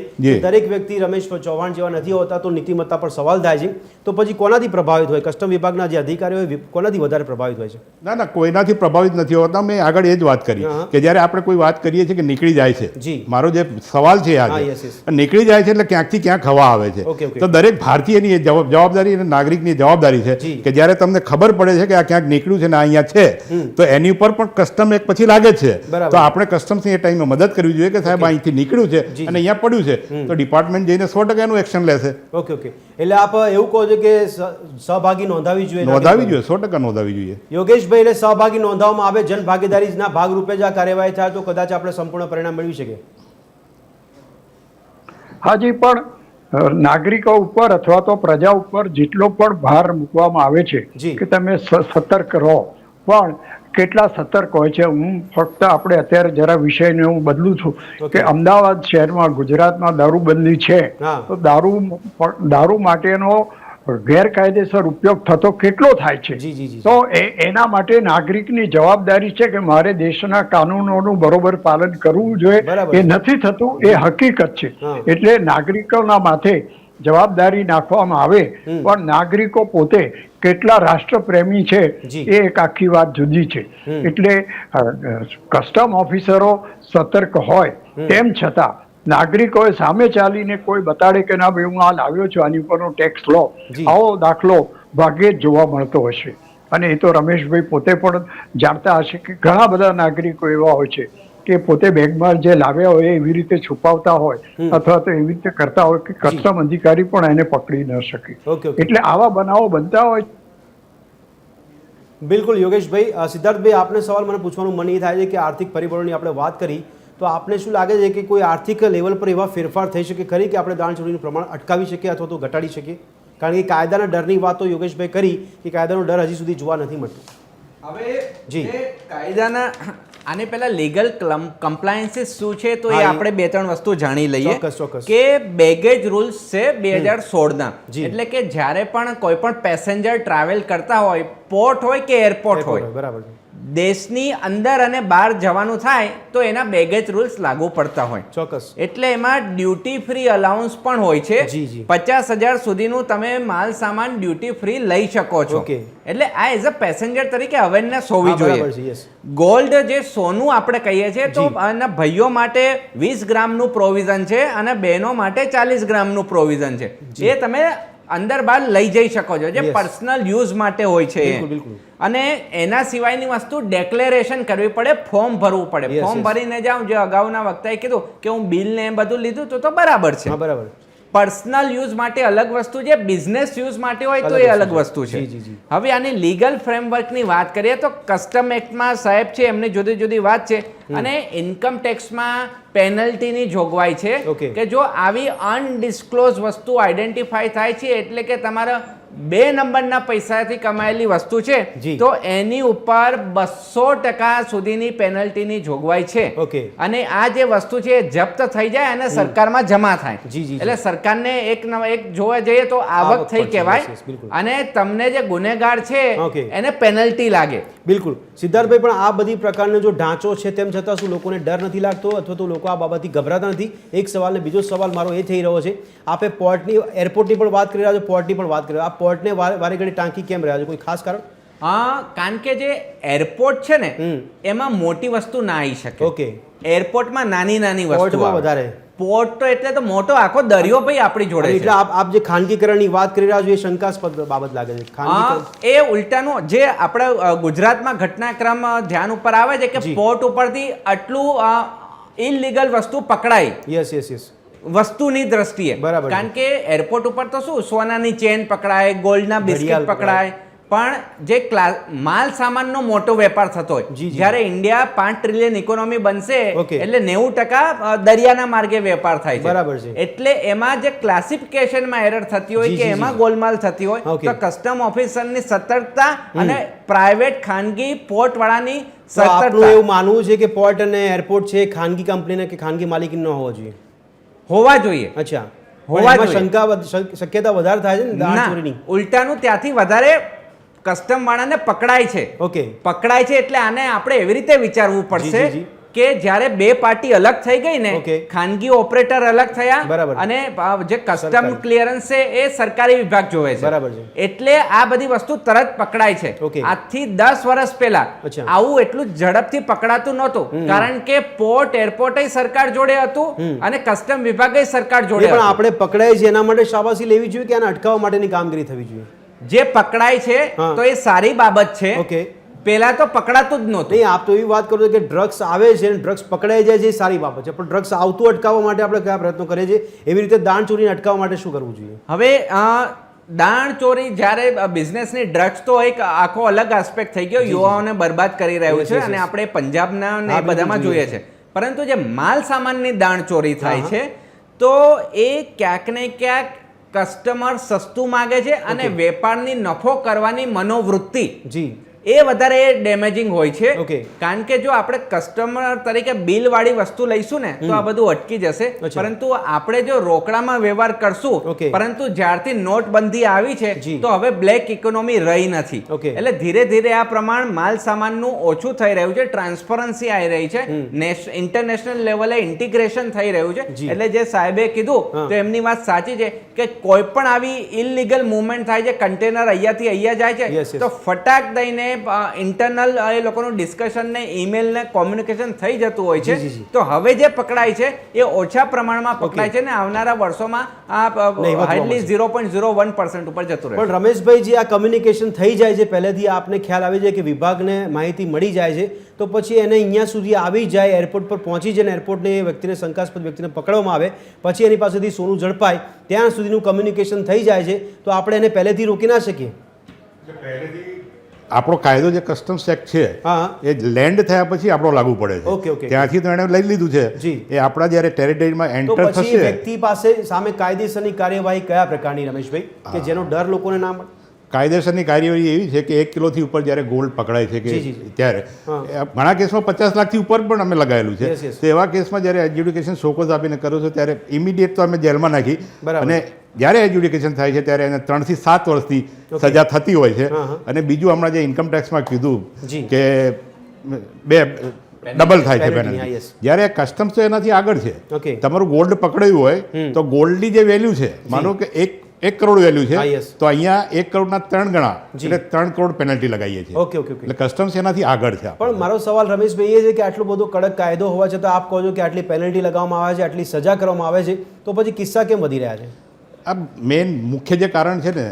દરેક વ્યક્તિ રમેશ ચૌહાણ જેવા નથી હોતા તો નીતિમત્તા પર સવાલ થાય છે. તો પછી કોનાથી પ્રભાવિત હોય? કસ્ટમ વિભાગના જે અધિકારીઓ હોય કોનાથી વધારે પ્રભાવિત હોય છે? ના, કોઈનાથી પ્રભાવિત નથી હોતા. મેં આગળ એ જ વાત કરી કે જ્યારે આપણે કોઈ વાત કરીએ છીએ કે નીકળી જાય છે, મારો જે સવાલ છે આજે નીકળી જાય છે એટલે ક્યાંકથી ક્યાંક હવા આવે છે. તો દરેક ભારતીયની જવાબદારી અને નાગરિકની જવાબદારી છે કે જ્યારે તમને ખબર પડે છે કે આ ક્યાંક નીકળ્યું છે ને અહીંયા છે તો એની ઉપર પણ કસ્ટમ એક પછી લાગે છે. તો આપણે કસ્ટમ્સની એ ટાઈમે મદદ કરવી જોઈએ કે સાહેબ અહીંથી નીકળ્યું છે અને અહીંયા પડ્યું છે તો ડિપાર્ટમેન્ટ જઈને 100% એનું એક્શન લેશે. ઓકે. એટલે આપ એવું કહો છો કે સહભાગી નોંધાવી જોઈએ? 100% નોંધાવી જોઈએ. યોગેશભાઈ, એટલે સહભાગી નોંધાવવામાં આવે, જન ભાગીદારીના ભાગરૂપે જ આ કાર્યવાહી થાય તો કદાચ આપણે સંપૂર્ણ પરિણામ મેળવી શકીએ. હાજી, પણ નાગરિકો ઉપર અથવા તો પ્રજા ઉપર જેટલો પણ ભાર મૂકવામાં આવે છે કે તમે સતર્ક રહો, પણ કેટલા સતર્ક હોય છે. હું ફક્ત આપણે અત્યારે જરા વિષયને હું બદલું છું કે અમદાવાદ શહેરમાં ગુજરાતમાં દારૂબંધી છે તો દારૂ માટેનો ગેરકાયદેસર ઉપયોગ થતો કેટલો થાય છે. તો એના માટે નાગરિકની જવાબદારી છે કે મારે દેશના કાનૂનોનું બરોબર પાલન કરવું જોઈએ. એ નથી થતું, એ હકીકત છે. એટલે નાગરિકોના માથે જવાબદારી નાખવામાં આવે, પણ નાગરિકો પોતે કેટલા રાષ્ટ્રપ્રેમી છે એ એક આખી વાત જુદી છે. એટલે કસ્ટમ ઓફિસરો સતર્ક હોય તેમ છતાં નાગરિકોએ સામે ચાલીને કોઈ બતાડે કે ના ભાઈ હું આ લાવ્યો છું, આની ઉપરનો ટેક્સ લો, આવો દાખલો ભાગ્યે જ જોવા મળતો હશે. અને એ તો રમેશભાઈ પોતે પણ જાણતા હશે કે ઘણા બધા નાગરિકો એવા હોય છે કે પોતે બેગમાં જે લાવ્યા હોય એવી રીતે છુપાવતા હોય અથવા તો એવી રીતે કરતા હોય કે કસ્ટમ અધિકારી પણ એને પકડી ન શકે. એટલે આવા બનાવો બનતા હોય. બિલકુલ યોગેશભાઈ. સિદ્ધાર્થભાઈ, આપને સવાલ મને પૂછવાનું મન એ થાય છે કે આર્થિક પરિબળોની આપણે વાત કરી તો આપને શું લાગે છે કે કોઈ આર્થિક લેવલ પર એવા ફેરફાર થઈ શકે ખરી કે આપણે દાણચોરીનું પ્રમાણ અટકાવી શકીએ અથવા તો ઘટાડી શકીએ? કારણ કે કાયદાના ડરની વાત તો યોગેશભાઈ કરી કે કાયદાનો ડર હજી સુધી જોવા નથી મળતો. હવે કાયદાના આને પહેલા લીગલ કમ્પ્લાયન્સીસ શું છે તો એ આપણે 2-3 વસ્તુ જાણી લઈએ કે બેગેજ રૂલ્સ છે 2016ના. એટલે કે જ્યારે પણ કોઈ પણ પેસેન્જર ટ્રાવેલ કરતા હોય, પોર્ટ હોય કે એરપોર્ટ હોય, બરાબર, દેશની અંદર અને બહાર જવાનું થાય તો એના બેગેજ રૂલ્સ લાગુ પડતા હોય. ચોક્કસ. એટલે એમાં ડ્યુટી ફ્રી અલાઉન્સ પણ હોય છે. 50,000 સુધીનું તમે માલ સામાન ડ્યુટી ફ્રી લઈ શકો છો. એટલે આ એઝ અ પેસેન્જર તરીકે અવેરનેસ હોવી જોઈએ. ગોલ્ડ જે સોનું આપણે કહીએ છીએ તો આના ભાઈઓ માટે 20 ગ્રામનું પ્રોવિઝન છે અને બહેનો માટે 40 ગ્રામનું પ્રોવિઝન છે. એ તમે અંદર બહાર લઈ જઈ શકો છો, જે પર્સનલ યુઝ માટે હોય છે. અને એના સિવાયની વસ્તુ ડેક્લેરેશન કરવી પડે, ફોર્મ ભરવું પડે. ફોર્મ ભરીને જાઉં, જે અગાઉના વખતે કીધું કે હું બિલ ને બધું લીધું તો બરાબર છે. બરાબર. પર્સનલ યુઝ માટે અલગ વસ્તુ છે, બિઝનેસ યુઝ માટે હોય તો એ અલગ વસ્તુ છે. હવે આની લીગલ ફ્રેમવર્કની વાત કરીએ તો કસ્ટમ એક્ટમાં સાહેબ છે એમની જુદી જુદી વાત છે અને ઇન્કમ ટેક્સમાં પેનલ્ટીની જોગવાઈ છે કે જો આવી અનડિસ્ક્લોઝ વસ્તુ આઈડેન્ટિફાઈ થાય છે એટલે કે તમારા 2 નંબરના પૈસાથી કમાયેલી વસ્તુ છે તો એની ઉપર 200% સુધીની પેનલ્ટીની જોગવાઈ છે. અને આ જે વસ્તુ છે જપ્ત થઈ જાય અને સરકારમાં જમા થાય. એટલે સરકારને એક જોવા જઈએ તો આવક થઈ કહેવાય અને તમને જે ગુનેગાર છે એને પેનલ્ટી લાગે. બિલકુલ. સિદ્ધાર્થભાઈ, પણ આ બધી પ્રકારનો જો ઢાંચો છે તેમ છતાં શું લોકોને ડર નથી લાગતો અથવા તો લોકો આ બાબતથી ગભરાતા નથી? એક સવાલ ને બીજો સવાલ મારો એ થઈ રહ્યો છે, આપે પોર્ટની એરપોર્ટની પણ વાત કરી રહ્યા છો, પોર્ટની પણ વાત કરી રહ્યા છો, આ પોર્ટને વારે ઘડી ટાંકી કેમ રહ્યા છો? કોઈ ખાસ કારણ? કારણ કે જે એરપોર્ટ છે ને એમાં મોટી વસ્તુ ના આવી શકે. એરપોર્ટમાં નાની નાની વસ્તુ વધારે. પોર્ટ તો એટલે તો મોટો આખો દરિયો ભાઈ આપણી જોડે. એટલે આપ જે ખાનગીકરણની વાત કરી રહ્યા છો એ શંકાસ્પદ બાબત લાગે છે. એ ઉલટાનું જે આપણે ગુજરાતમાં ઘટનાક્રમ ધ્યાન ઉપર આવે છે કે પોર્ટ ઉપરથી આટલું ઇલીગલ વસ્તુ પકડાય. યસ. વસ્તુની દ્રષ્ટિએ. બરાબર. કારણ કે એરપોર્ટ ઉપર તો શું સોનાની ચેન પકડાય, ગોલ્ડના બિસ્કિટ પકડાય, પણ જે માલ સામાનનો મોટો વેપાર થતો હોય, જ્યારે ઇન્ડિયા 5 ટ્રિલિયન ઇકોનોમી બનશે એટલે 90% દરિયાના માર્ગે વેપાર થાય છે. બરાબર છે. એટલે એમાં જે ક્લાસિફિકેશનમાં એરર થતી હોય કે એમાં ગોલમાલ થતી હોય તો કસ્ટમ ઓફિસરની સતર્કતા અને પ્રાઇવેટ ખાનગી પોર્ટ વાળાની સતર્કતા. એવું માનવું છે કે પોર્ટ અને એરપોર્ટ છે ખાનગી કંપનીને કે ખાનગી માલિકી ન હોવા જોઈએ. અચ્છા. શક્યતા વધારે થાય છે ને દાણચોરીની? ઉલટાનું ત્યાંથી વધારે કસ્ટમ વાળાને પકડાય છે. ઓકે, પકડાય છે એટલે આને આપણે એવી રીતે વિચારવું પડશે કે જ્યારે બે પાર્ટી અલગ થઈ ગઈ ને, ખાનગી ઓપરેટર અલગ થયા અને જે કસ્ટમ ક્લિયરન્સ છે એ સરકારી વિભાગ જોવે છે. બરાબર છે. એટલે આ બધી વસ્તુ તરત પકડાય છે. આજથી 10 વર્ષ પહેલા આવું એટલું ઝડપથી પકડાતું નહોતું, કારણ કે પોર્ટ એરપોર્ટ સરકાર જોડે હતું અને કસ્ટમ વિભાગ સરકાર જોડે. પણ આપણે પકડાય છે એના માટે શાબાશી લેવી જોઈએ કે આને અટકાવવા માટેની કામગીરી થવી જોઈએ? જે પકડાય છે તો એ સારી બાબત છે. ઓકે, પેલા તો પકડાતું જ નહોતું. નહીં, આપ તો એવી વાત કરો છો કે ડ્રગ્સ આવે છે, ડ્રગ્સ પકડાઈ જાય છે, એ સારી બાબત છે, પણ ડ્રગ્સ આવતું અટકાવવા માટે આપણે કયા પ્રયત્નો કરીએ છીએ? એવી રીતે દાણચોરીને અટકાવવા માટે શું કરવું જોઈએ? હવે દાણચોરી જ્યારે બિઝનેસની, ડ્રગ્સ તો એક આખો અલગ આસ્પેક્ટ થઈ ગયો, યુવાઓને બરબાદ કરી રહ્યું છે અને આપણે પંજાબના ને બધામાં જોઈએ છે. પરંતુ જે માલ સામાનની દાણચોરી થાય છે તો એ ક્યાંક ને ક્યાંક કસ્ટમર સસ્તું માગે છે અને વેપારની નફો કરવાની મનોવૃત્તિ એ વધારે ડેમેજિંગ હોય છે. કારણ કે જો આપણે કસ્ટમર તરીકે બિલ વાળી વસ્તુ લઈશું ને તો આ બધું અટકી જશે, પરંતુ આપણે જો રોકડામાં વ્યવહાર કરશું, પરંતુ જ્યારથી નોટબંધી આવી છે તો હવે બ્લેક ઇકોનોમી રહી નથી. એટલે ધીરે ધીરે આ પ્રમાણ માલ સામાનનું ઓછું થઈ રહ્યું છે, ટ્રાન્સપરન્સી આવી રહી છે, ઇન્ટરનેશનલ લેવલે ઇન્ટિગ્રેશન થઈ રહ્યું છે. એટલે જે સાહેબે કીધું તો એમની વાત સાચી છે કે કોઈ પણ આવી ઇલીગલ મુવમેન્ટ થાય છે, કન્ટેનર અહીંયાથી અહીંયા જાય છે તો ફટાક દઈને ઇન્ટરનલ એ લોકોનું ડિસ્કશન ને ઈમેલ ને કોમ્યુનિકેશન થઈ જતું હોય છે. તો હવે જે પકડાય છે એ ઓછા પ્રમાણમાં પકડાય છે ને આવનારા વર્ષોમાં આ હાર્ડલી 0.01% ઉપર જતું રહે. પણ રમેશભાઈ, જે આ કમ્યુનિકેશન થઈ જાય છે, પહેલેથી આપને ખ્યાલ આવી જાય કે વિભાગને માહિતી મળી જાય છે, તો પછી એને અહીંયા સુધી આવી જાય, એરપોર્ટ પર પહોંચી જાય, એરપોર્ટને એ વ્યક્તિને, શંકાસ્પદ વ્યક્તિને પકડવામાં આવે, પછી એની પાસેથી સોનું ઝડપાય, ત્યાં સુધીનું કમ્યુનિકેશન થઈ જાય છે, તો આપણે એને પહેલેથી રોકી ના શકીએ? આપણો કાયદો જે કસ્ટમ્સ એક્ટ છે એ લેન્ડ થયા પછી આપણો લાગુ પડે છે. ત્યાંથી તો એને લઈ લીધું છે, એ આપણા જ્યારે ટેરિટરીમાં એન્ટર થશે, વ્યક્તિ પાસે સામે કાયદેસરની કાર્યવાહી કયા પ્રકારની, રમેશભાઈ, કે જેનો ડર લોકોને ના મળે? કાયદેસરની કાર્યવાહી એવી છે કે 1 કિલોથી ઉપર જ્યારે ગોલ્ડ પકડાય છે કે ત્યારે ઘણા કેસમાં 50 લાખથી ઉપર પણ અમે લગાવેલું છે. તો એવા કેસમાં જ્યારે એડ્યુકેશન શોકોઝ આપીને કરો છો ત્યારે ઇમિડિયેટ તો અમે જેલમાં નાખી, અને જ્યારે એડ્યુકેશન થાય છે ત્યારે એને 3 થી 7 વર્ષની સજા થતી હોય છે. અને બીજું હમણાં જે ઇન્કમ ટેક્સમાં કીધું કે ડબલ થાય છે પેનલ્ટી. જ્યારે કસ્ટમ્સ તો એનાથી આગળ છે. તમારું ગોલ્ડ પકડાયું હોય તો ગોલ્ડની જે વેલ્યુ છે, માનો કે 1 કરોડ વેલ્યુ છે, તો અહીંયા 1 કરોડના 3 ગણા, એટલે 3 કરોડ પેનલ્ટી લગાવીએ છીએ. એટલે કસ્ટમ્સ એનાથી આગળ છે. પણ મારો સવાલ રમેશભાઈ એ છે કે આટલો બધો કડક કાયદો હોવા છતાં આપ કહો છો કે આટલી પેનલ્ટી લગાવવામાં આવે છે, આટલી સજા કરવામાં આવે છે, તો પછી કિસ્સા કેમ વધી રહ્યા છે? આ મેઇન મુખ્ય જે કારણ છે ને,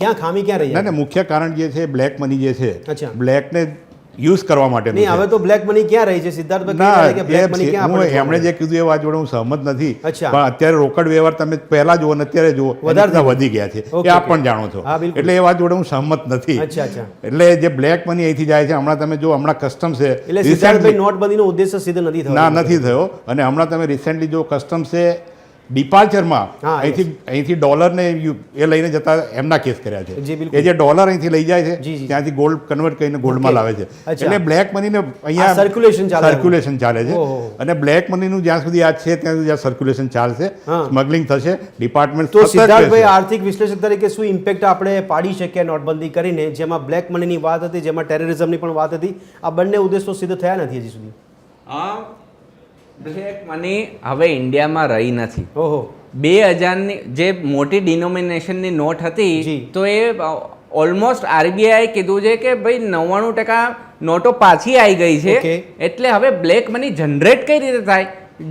ક્યાં ખામી ક્યાં રહી? ના, મુખ્ય કારણ જે છે બ્લેક મની જે છે, બ્લેકને યુઝ કરવા માટે. નહીં, હવે તો બ્લેક મની ક્યાં રહી છે સિદ્ધાર્થભાઈ? એમણે જે કીધું એ વાત જોડે હું સહમત નથી, પણ અત્યારે રોકડ વ્યવહાર તમે પહેલા જુઓ ને અત્યારે જુઓ વધારે વધી ગયા છે, એ આપ પણ જાણો છો. એટલે એ વાત જોડે હું સહમત નથી. એટલે જે બ્લેક મની અહીંથી જાય છે, હમણાં તમે જો હમણાં કસ્ટમ્સ છે, એટલે સિદ્ધાર્થભાઈ નોટબંધીનો ઉદ્દેશ્ય સિદ્ધ નથી થયો? ના, નથી થયો. અને હમણાં તમે રિસેન્ટલી જો કસ્ટમ્સે ડિપાર્ચરમાં અહીંથી ડોલરને એ લઈને જતા એમના કેસ કર્યા છે. એ જે ડોલર અહીંથી લઈ જાય છે ત્યાંથી ગોલ્ડ કન્વર્ટ કરીને ગોલ્ડમાં લાવે છે. એટલે બ્લેક મનીને અહીંયા સર્ક્યુલેશન ચાલે છે. અને બ્લેક મનીનું જ્યાં સુધી આ છે ત્યાં સુધી આ સર્ક્યુલેશન ચાલશે, સ્મગલિંગ થશે. ડિપાર્ટમેન્ટ તો સિદ્ધાર્થભાઈ, આર્થિક વિશ્લેષક તરીકે શું ઇમ્પેક્ટ આપણે પાડી શકીએ નોટબંધી કરીને, જેમાં બ્લેક મનીની વાત હતી, જેમાં ટેરરિઝમની પણ વાત હતી? આ બંને ઉદ્દેશો સિદ્ધ થયા નથી હજી સુધી. બ્લેક મની હવે ઇન્ડિયામાં રહી નથી. 2000ની જે મોટી ડિનોમિનેશનની નોટ હતી તો એ ઓલમોસ્ટ આરબીઆઈ કીધું છે કે ભાઈ 99% નોટો પાછી આવી ગઈ છે. એટલે હવે બ્લેક મની જનરેટ કઈ રીતે થાય?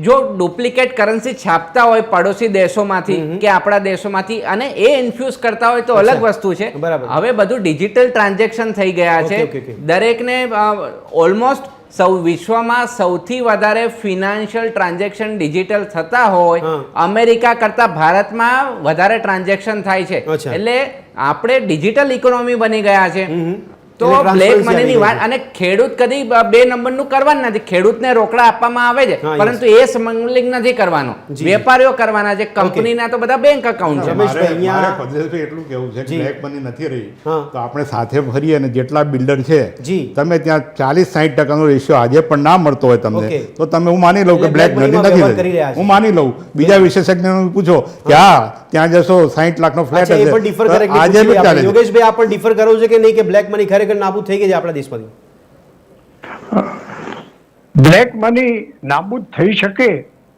જો ડુપ્લિકેટ કરન્સી છાપતા હોય પડોશી દેશોમાંથી કે આપણા દેશોમાંથી અને એ ઇન્ફ્યુઝ કરતા હોય તો અલગ વસ્તુ છે. હવે બધું ડિજિટલ ટ્રાન્ઝેક્શન થઈ ગયા છે. દરેકને ઓલમોસ્ટ વિશ્વમાં સૌથી વધારે ફિનાન્શિયલ ટ્રાન્ઝેક્શન ડિજિટલ થતા હોય, અમેરિકા કરતા ભારતમાં વધારે ટ્રાન્ઝેક્શન થાય છે. એટલે આપણે ડિજિટલ ઇકોનોમી બની ગયા છે. તો બ્લેક મનીની વાત, અને ખેડૂત કદી 2 નંબરનું કરવાનું નથી. ખેડૂતને રોકડા આપવામાં આવે છે, પરંતુ એ સ્મગલિંગ નથી કરવાનો, વેપારીઓ કરવાના છે. કંપનીના તો બધા બેંક એકાઉન્ટ છે. એટલું કેવું છે કે બ્લેક મની નથી રહી તો આપણે સાથે ફરીએ અને જેટલા બિલ્ડર છે તમે ત્યાં 40-60% રેશિયો આજે પણ ના મળતો હોય તમને, તો તમે હું માની લઉં કે બ્લેક મની નથી રહી. હું માની લઉં. બીજા વિશેષજ્ઞોને પૂછો કે ત્યાં જશો 60 લાખનો ફ્લેટ હશે, આજે યોગેશભાઈ આ પણ ડિફર કરવું છે કે નહીં કે બ્લેક મની ખરેખર નાબૂદ થઈ ગઈ છે આપણા દેશમાંથી? બ્લેક મની નાબૂદ થઈ શકે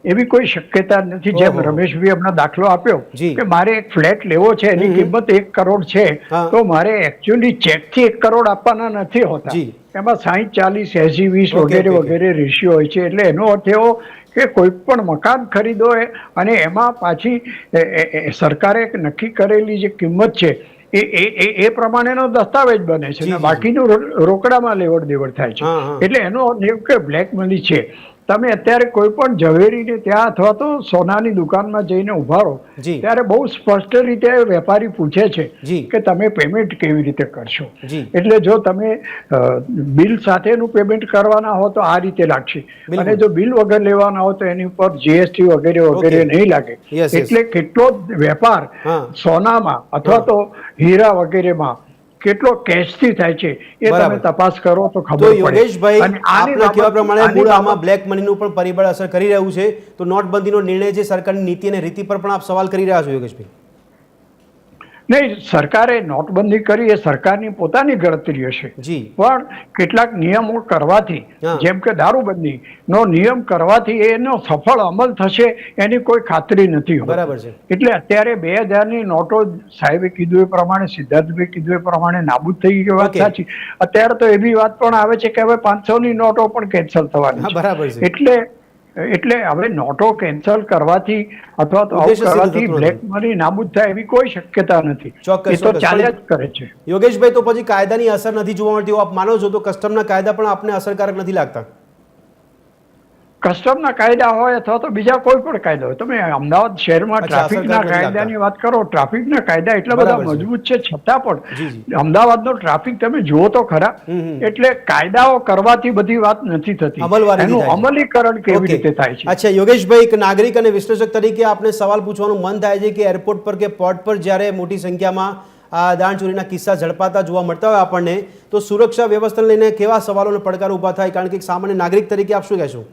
એવી કોઈ શક્યતા નથી. જેમ રમેશભાઈ હમણાં દાખલો આપ્યો કે મારે એક ફ્લેટ લેવો છે, એની કિંમત 1 કરોડ છે, તો મારે એકચ્યુઅલી ચેક થી 1 કરોડ આપવાના નથી હોતા. એમાં 60-40, 80-20 વગેરે વગેરે રેશિયો હોય છે. એટલે એનો અર્થ એવો કે કોઈ પણ મકાન ખરીદો અને એમાં પાછી સરકારે નક્કી કરેલી જે કિંમત છે એ પ્રમાણેનો દસ્તાવેજ બને છે ને બાકીનું રોકડામાં લેવડ દેવડ થાય છે. એટલે એનો અર્થ એવું કે બ્લેક મની છે. તમે અત્યારે કોઈ પણ ઝવેરીને ત્યાં અથવા તો સોનાની દુકાનમાં જઈને ઉભા રહો ત્યારે બહુ સ્પષ્ટ રીતે વેપારી પૂછે છે કે તમે પેમેન્ટ કેવી રીતે કરશો. એટલે જો તમે બિલ સાથેનું પેમેન્ટ કરવાના હો તો આ રીતે લાગશે, અને જો બિલ વગર લેવાના હો તો એની ઉપર જીએસટી વગેરે વગેરે નહીં લાગે. એટલે કેટલો વેપાર સોનામાં અથવા તો હીરા વગેરેમાં કેટલો કેશથી થાય છે એ તમે તપાસ કરો તો ખબર પડે. યોગેશભાઈ, આપના કહેવા પ્રમાણે મૂળ આમાં બ્લેક મનીનું પણ પરિબળ અસર કરી રહ્યું છે, તો નોટબંધીનો નિર્ણય છે, સરકારની નીતિ અને રીતિ પર પણ આપ સવાલ કરી રહ્યા છો યોગેશભાઈ? નહીં, સરકારે નોટબંધી કરી એ સરકારની પોતાની ગણતરીઓ છે, પણ કેટલાક નિયમો કરવાથી, જેમ કે દારૂબંધી નો નિયમ કરવાથી એનો સફળ અમલ થશે એની કોઈ ખાતરી નથી. બરાબર છે. એટલે અત્યારે 2000ની નોટો સાહેબે કીધું એ પ્રમાણે, સિદ્ધાર્થભાઈ કીધું એ પ્રમાણે નાબૂદ થઈ ગઈ વાત સાચી. અત્યારે તો એવી વાત પણ આવે છે કે હવે 500ની નોટો પણ કેન્સલ થવાની. બરાબર છે. એટલે હવે નોટો કેન્સલ કરવાથી અથવા તો આઉટ કરવાથી બ્લેક મની નાબૂદ થાય એવી કોઈ શક્યતા નથી. એ તો ચાલ્યા જ કરે છે. યોગેશભાઈ, તો પછી કાયદાની અસર નથી જોવા મળતી આપ માનો છો? તો કસ્ટમના કાયદા પણ આપને અસરકારક નથી લાગતા? કસ્ટમના કાયદા હોય અથવા તો બીજા કોઈ પણ કાયદા હોય, તમે અમદાવાદ શહેરમાં ટ્રાફિકના કાયદાની વાત કરો, ટ્રાફિકના કાયદા એટલા બધા મજબૂત છે છતાં પણ અમદાવાદનો ટ્રાફિક તમે જુઓ તો ખરા. એટલે કાયદાઓ કરવાથી બધી વાત નથી થતી, એનું અમલીકરણ કેવી રીતે થાય છે. અચ્છા યોગેશભાઈ, એક નાગરિક અને વિશ્લેષક તરીકે આપને સવાલ પૂછવાનું મન થાય છે કે એરપોર્ટ પર કે પોર્ટ પર જ્યારે મોટી સંખ્યામાં આ દાણચોરીના કિસ્સા ઝડપાતા જોવા મળતા હોય આપણને, તો સુરક્ષા વ્યવસ્થાને લઈને કેવા સવાલો અને પડકારો ઊભા થાય? કારણ કે એક સામાન્ય નાગરિક તરીકે આપ શું કહેશો?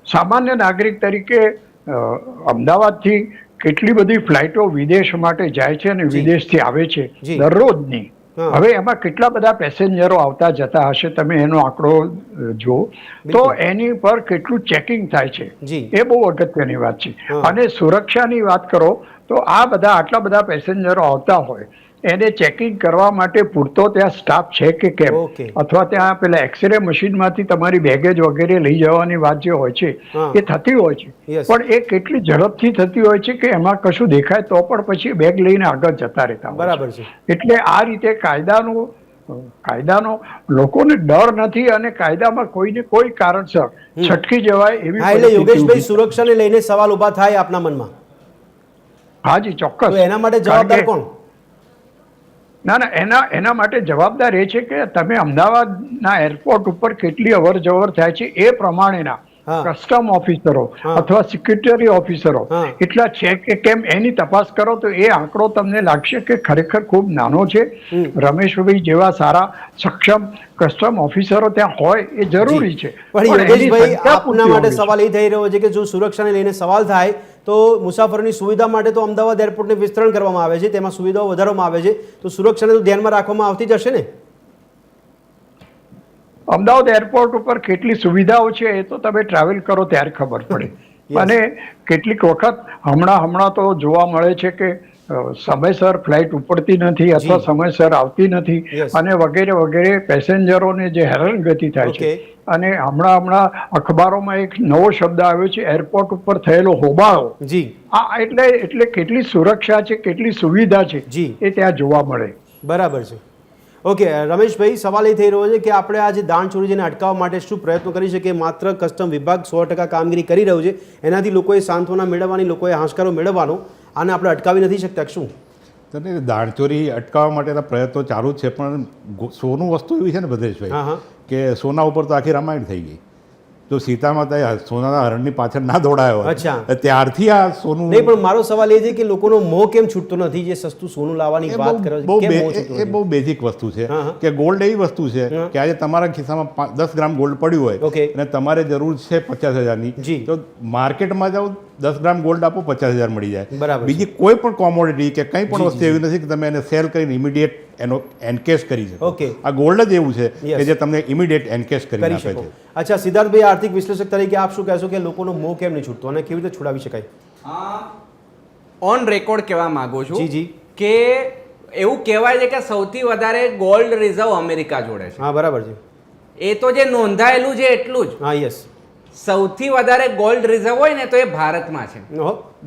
સામાન્ય નાગરિક તરીકે અમદાવાદથી કેટલી બધી ફ્લાઇટો વિદેશ માટે જાય છે અને વિદેશથી આવે છે દરરોજની. હવે એમાં કેટલા બધા પેસેન્જરો આવતા જતા હશે, તમે એનો આંકડો જો તો એની પર કેટલું ચેકિંગ થાય છે એ બહુ અગત્યની વાત છે. અને સુરક્ષાની વાત કરો તો આ બધા આટલા બધા પેસેન્જરો આવતા હોય એને ચેકિંગ કરવા માટે પૂરતો ત્યાં સ્ટાફ છે કે કેમ, અથવા ત્યાં પેલા એક્સરે મશીનમાંથી તમારી બેગેજ વગેરે લઈ જવાની વાત જે હોય છે એ થતી હોય છે, પણ એ કેટલી ઝડપથી થતી હોય છે કે એમાં કશું દેખાય તો પણ પછી બેગ લઈને આગળ જતા રહેતા. બરાબર છે. એટલે આ રીતે કાયદાનો લોકોને ડર નથી અને કાયદામાં કોઈને કોઈ કારણસર છટકી જવાય એવી. એટલે યોગેશભાઈ, સુરક્ષાને લઈને સવાલ ઉભા થાય આપના મનમાં? હાજી, ચોક્કસ. એના માટે જવાબદાર કોણ? ના, એના માટે જવાબદાર એ છે કે તમે અમદાવાદના એરપોર્ટ ઉપર કેટલી અવર જવર થાય છે એ પ્રમાણેના કસ્ટમ ઓફિસરો અથવા સિક્યુરિટી ઓફિસરો એટલા છે કે કેમ એની તપાસ કરો તો એ આંકડો તમને લાગશે કે ખરેખર ખૂબ નાનો છે. રમેશભાઈ જેવા સારા સક્ષમ કસ્ટમ ઓફિસરો ત્યાં હોય એ જરૂરી છે. પણ યોગેશભાઈ, આપના માટે સવાલ એ થઈ રહ્યો છે કે જો સુરક્ષાને લઈને સવાલ થાય તો મુસાફરોની સુવિધા માટે તો અમદાવાદ એરપોર્ટને વિસ્તરણ કરવામાં આવે છે, તેમાં સુવિધાઓ વધારવામાં આવે છે, તો સુરક્ષાને તો ધ્યાનમાં રાખવામાં આવતી જ હશે ને? અમદાવાદ એરપોર્ટ ઉપર કેટલી સુવિધાઓ છે એ તો તમે ટ્રાવેલ કરો ત્યારે ખબર પડે. અને કેટલીક વખત હમણાં તો જોવા મળે છે કે સમયસર ફ્લાઇટ ઉપડતી નથી અથવા સમયસર આવતી નથી અને વગેરે વગેરે પેસેન્જરોને જે હેરાનગતિ થાય છે. અને હમણાં અખબારોમાં એક નવો શબ્દ આવ્યો છે, એરપોર્ટ ઉપર થયેલો હોબાળો. એટલે કેટલી સુરક્ષા છે, કેટલી સુવિધા છે એ ત્યાં જોવા મળે. બરાબર છે. ઓકે રમેશભાઈ, સવાલ એ થઈ રહ્યો છે કે આપણે આ જે દાણચોરી જેને અટકાવવા માટે શું પ્રયત્નો કરી શકીએ? માત્ર કસ્ટમ વિભાગ 100% કામગીરી કરી રહ્યું છે, એનાથી લોકોએ સાંત્વના મેળવવાની, લોકોએ હાશકારો મેળવવાનો, આને આપણે અટકાવી નથી શકતા શું? તો દાણચોરી અટકાવવા માટેના પ્રયત્નો ચાલુ જ છે, પણ સોનું વસ્તુ એવી છે ને ભદ્રેશભાઈ કે સોના ઉપર તો આખી રામાયણ થઈ ગઈ. તો સીતા માતા સોનાના હરણની પાછળ ના દોડાયો, ત્યારથી આ સોનું. નહીં, પણ મારો સવાલ એ છે કે લોકોનો મોહ કેમ છૂટતો નથી જે સસ્તું સોનું લાવવાની વાત કરે છે? એ બહુ બેઝિક વસ્તુ છે કે ગોલ્ડ એવી વસ્તુ છે કે આજે તમારા ખિસ્સામાં 10 ગ્રામ ગોલ્ડ પડ્યું હોય અને તમારે જરૂર છે 50,000ની, તો માર્કેટમાં જાઓ 10 ગ્રામ ગોલ્ડ આપો 50,000 મળી જાય. બીજી કોઈ પણ કોમોડિટી કે કંઈ પણ વસ્તુ એવી નથી કે તમે એને સેલ કરીને ઇમિડિયેટ એનો એનકેશ કરી શકો. આ ગોલ્ડ જ એવું છે કે જે તમને ઇમિડિયેટ એનકેશ કરી આપે છે. અચ્છા સિદ્ધાર્થભાઈ, આર્થિક વિશ્લેષક તરીકે આપ શું કહેશો કે લોકોનો મોહ કેમ નહીં છૂટતો અને કેવી રીતે છોડાવી શકાય? ઓન રેકોર્ડ કહેવા માંગુ છું કે એવું કહેવાય છે કે સૌથી વધારે ગોલ્ડ રિઝર્વ અમેરિકા જોડે છે. હા, બરાબર છે. એ તો જે નોંધાયેલું છે એટલું જ. હા, યસ. સૌથી વધારે ગોલ્ડ રિઝર્વ હોય ને તો એ ભારતમાં છે.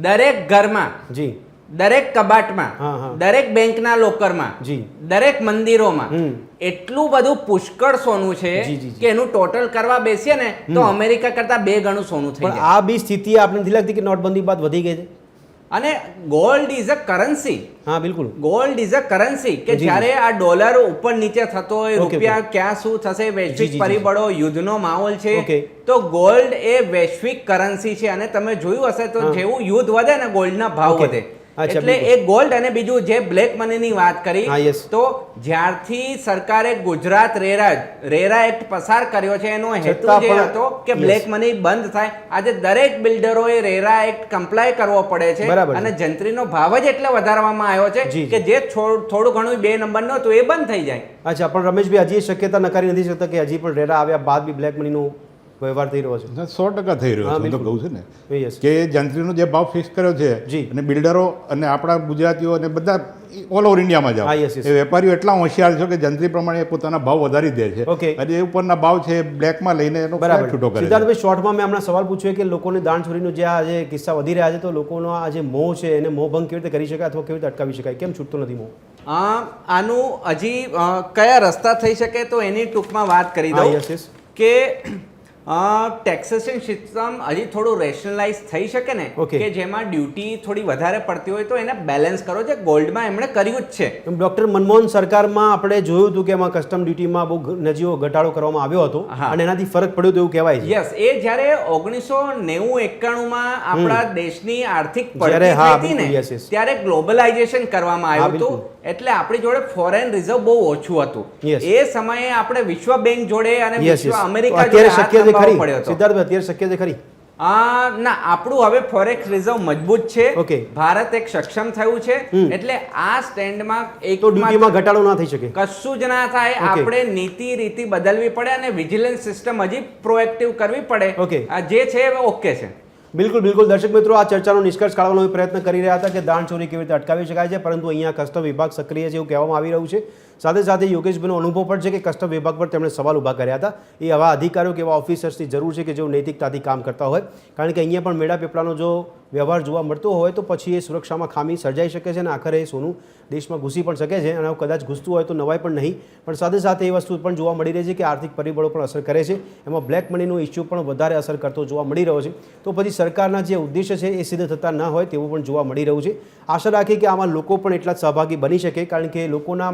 દરેક ઘરમાં, જી, દરેક કબાટમાં, દરેક બેંકના લોકરમાં, જી, દરેક મંદિરોમાં એટલું બધું પુષ્કળ સોનું છે કે એનું ટોટલ કરવા બેસીએ ને તો અમેરિકા કરતા 2 ગણું સોનું થઈ જાય. આ બી સ્થિતિ આપણે નથી લાગતી કે નોટબંધી બાદ વધી ગઈ છે? અને ગોલ્ડ ઇઝ અ કરન્સી. હા, બિલકુલ. ગોલ્ડ ઇઝ અ કરન્સી કે જ્યારે આ ડોલર ઉપર નીચે થતો હોય, રૂપિયા ક્યાં શું થશે, વૈશ્વિક પરિબળો, યુદ્ધનો માહોલ છે, તો ગોલ્ડ એ વૈશ્વિક કરન્સી છે. અને તમે જોયું હશે તો જેવું યુદ્ધ વધે ને ગોલ્ડના ભાવ વધે. એટલે એ ગોલ્ડ અને બીજું જે બ્લેક મનીની વાત કરી, તો જ્યારથી સરકારે ગુજરાત રેરા એક્ટ પસાર કર્યો છે એનો હેતુ જે હતો કે બ્લેક મની બંધ થાય. આજે દરેક બિલ્ડરોએ રેરા એક્ટ કમ્પ્લાય કરવો પડે છે અને જંત્રીનો ભાવ જ એટલે વધારવામાં આવ્યો છે કે જે થોડું ઘણું 2 નંબરનો તો એ બંધ થઈ જાય. અચ્છા, પણ રમેશભાઈ હજી શક્યતા નકારી નથી શકતા કે હજી પણ રેરા આવ્યા બાદ બી બ્લેક મનીનું વ્યવહાર થઈ રહ્યો છે? 100% થઈ રહ્યો છે. તો કહું છું ને કે જંત્રીનો જે ભાવ ફિક્સ કર્યો છે અને બિલ્ડરો અને આપણા ગુજરાતીઓ અને બધા ઓલ ઓવર ઇન્ડિયામાં જાઓ, એ વેપારીઓ એટલા હોશિયાર છે કે જંત્રી પ્રમાણે પોતાના ભાવ વધારી દે છે અને એ ઉપરના ભાવ છે બ્લેકમાં લઈને એનો છૂટો કરે છે. સિદ્ધાર્થભાઈ, શોર્ટમાં મેં હમણાં સવાલ પૂછ્યો કે લોકોને દાણચોરીનો જે આ જે કિસ્સા વધી રહ્યા છે, તો લોકોનો આ જે મોહ છે એને મોહભંગ કેવી રીતે કરી શકાય અથવા કેવી રીતે અટકાવી શકાય? કેમ છૂટતો નથી મોહ? આનું હજી કયા રસ્તા થઈ શકે તો એની ટૂંકમાં વાત કરી દઉં કે ટેક્સેશન સિસ્ટમ હજી થોડું રેશનલાઇઝ થઈ શકે ને કે જેમાં ડ્યુટી થોડી વધારે પડતી હોય તો એને બેલેન્સ કરો, જે ગોલ્ડમાં એમણે કર્યું જ છે. ડોક્ટર મનમોહન સરકારમાં આપણે જોયું હતું કે એમાં કસ્ટમ ડ્યુટીમાં બહુ નજીવો ઘટાડો કરવામાં આવ્યો હતો અને એનાથી ફરક પડ્યો તો એવું કહેવાય છે. યસ, એ જ્યારે 1990-91માં આપણા દેશની આર્થિક પડતી હતી ને ત્યારે ગ્લોબલાઇઝેશન કરવામાં આવ્યું હતું. એટલે આપણી જોડે ફોરેન રિઝર્વ બહુ ઓછું હતું. એ સમયે આપણે વિશ્વ બેંક જોડે અને વિશ્વ અમેરિકા જોડે સિદ્ધાર્થ, અત્યારે શક્ય છે ખરી? ના, આપણું હવે ફોરેક્સ રિઝર્વ મજબૂત છે. ભારત એક સક્ષમ થયું છે. એટલે આ સ્ટેન્ડમાં એક ડ્યુટીમાં ઘટાડો ના થઈ શકે, કશું જ ના થાય. આપણે નીતિ રીતિ બદલવી પડે અને વિજિલન્સ સિસ્ટમ હજી પ્રોએક્ટિવ કરવી પડે. જે છે ઓકે છે. બિલકુલ બિલકુલ. દર્શક મિત્રો, આ ચર્ચાનો નિષ્કર્ષ કાઢવાનો પ્રયત્ન કરી રહ્યા હતા કે દાણચોરી કેવી રીતે અટકાવી શકાય છે, પરંતુ અહીંયા કસ્ટમ વિભાગ સક્રિય છે એવું કહેવામાં આવી રહ્યું છે. સાથે સાથે યોગેશભાઈનો અનુભવ પણ છે કે કસ્ટમ વિભાગ પર તેમણે સવાલ ઊભા કર્યા હતા. એ આવા અધિકારીઓ કે એવા ઓફિસર્સની જરૂર છે કે જેઓ નૈતિકતાથી કામ કરતા હોય, કારણ કે અહીંયા પણ મેળા પેપડાનો જો વ્યવહાર જોવા મળતો હોય તો પછી એ સુરક્ષામાં ખામી સર્જાઈ શકે છે અને આખરે એ સોનું દેશમાં ઘૂસી પણ શકે છે અને કદાચ ઘૂસતું હોય તો નવાય પણ નહીં. પણ સાથે સાથે એ વસ્તુ પણ જોવા મળી રહી છે કે આર્થિક પરિબળો પણ અસર કરે છે. એમાં બ્લેક મનીનો ઇસ્યુ પણ વધારે અસર કરતો જોવા મળી રહ્યો છે. તો પછી સરકારના જે ઉદ્દેશ્ય છે એ સિદ્ધ થતા ન હોય તેવું પણ જોવા મળી રહ્યું છે. આશા રાખીએ કે આમાં લોકો પણ એટલા જ સહભાગી બની શકે, કારણ કે લોકોના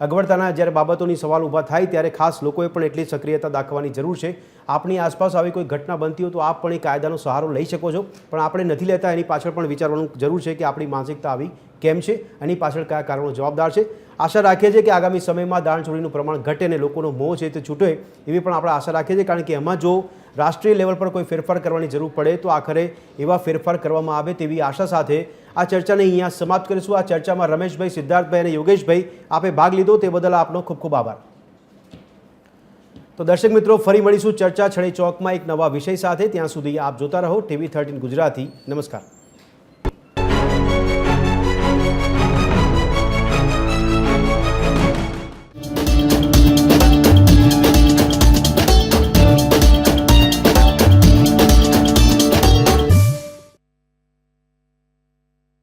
અગવડતાના જ્યારે બાબતોની સવાલ ઊભા થાય ત્યારે ખાસ લોકોએ પણ એટલી સક્રિયતા દાખવવાની જરૂર છે. આપણી આસપાસ આવી કોઈ ઘટના બનતી હોય તો આપ પણ એ કાયદાનો સહારો લઈ શકો છો, પણ આપણે નથી લેતા. એની પાછળ પણ વિચારવાનું જરૂર છે કે આપણી માનસિકતા આવી કેમ છે, એની પાછળ કયા કારણો જવાબદાર છે. આશા રાખીએ છીએ કે આગામી સમયમાં દાણચોરીનું પ્રમાણ ઘટે અને લોકોનો મોહ છે તે છૂટે, એવી પણ આપણે આશા રાખીએ છીએ. કારણ કે એમાં જો રાષ્ટ્રીય લેવલ પર કોઈ ફેરફાર કરવાની જરૂર પડે તો આખરે એવા ફેરફાર કરવામાં આવે તેવી આશા સાથે આ ચર્ચાને અહીંયા સમાપ્ત કરીશું. આ ચર્ચામાં રમેશભાઈ, સિદ્ધાર્થભાઈ અને યોગેશભાઈ આપે ભાગ લીધો તે બદલ આપનો ખૂબ ખૂબ આભાર. તો દર્શક મિત્રો, ફરી મળીશું ચર્ચા છડે ચોકમાં એક નવા વિષય સાથે. ત્યાં સુધી આપ જોતા રહો TV13 ગુજરાતી. નમસ્કાર.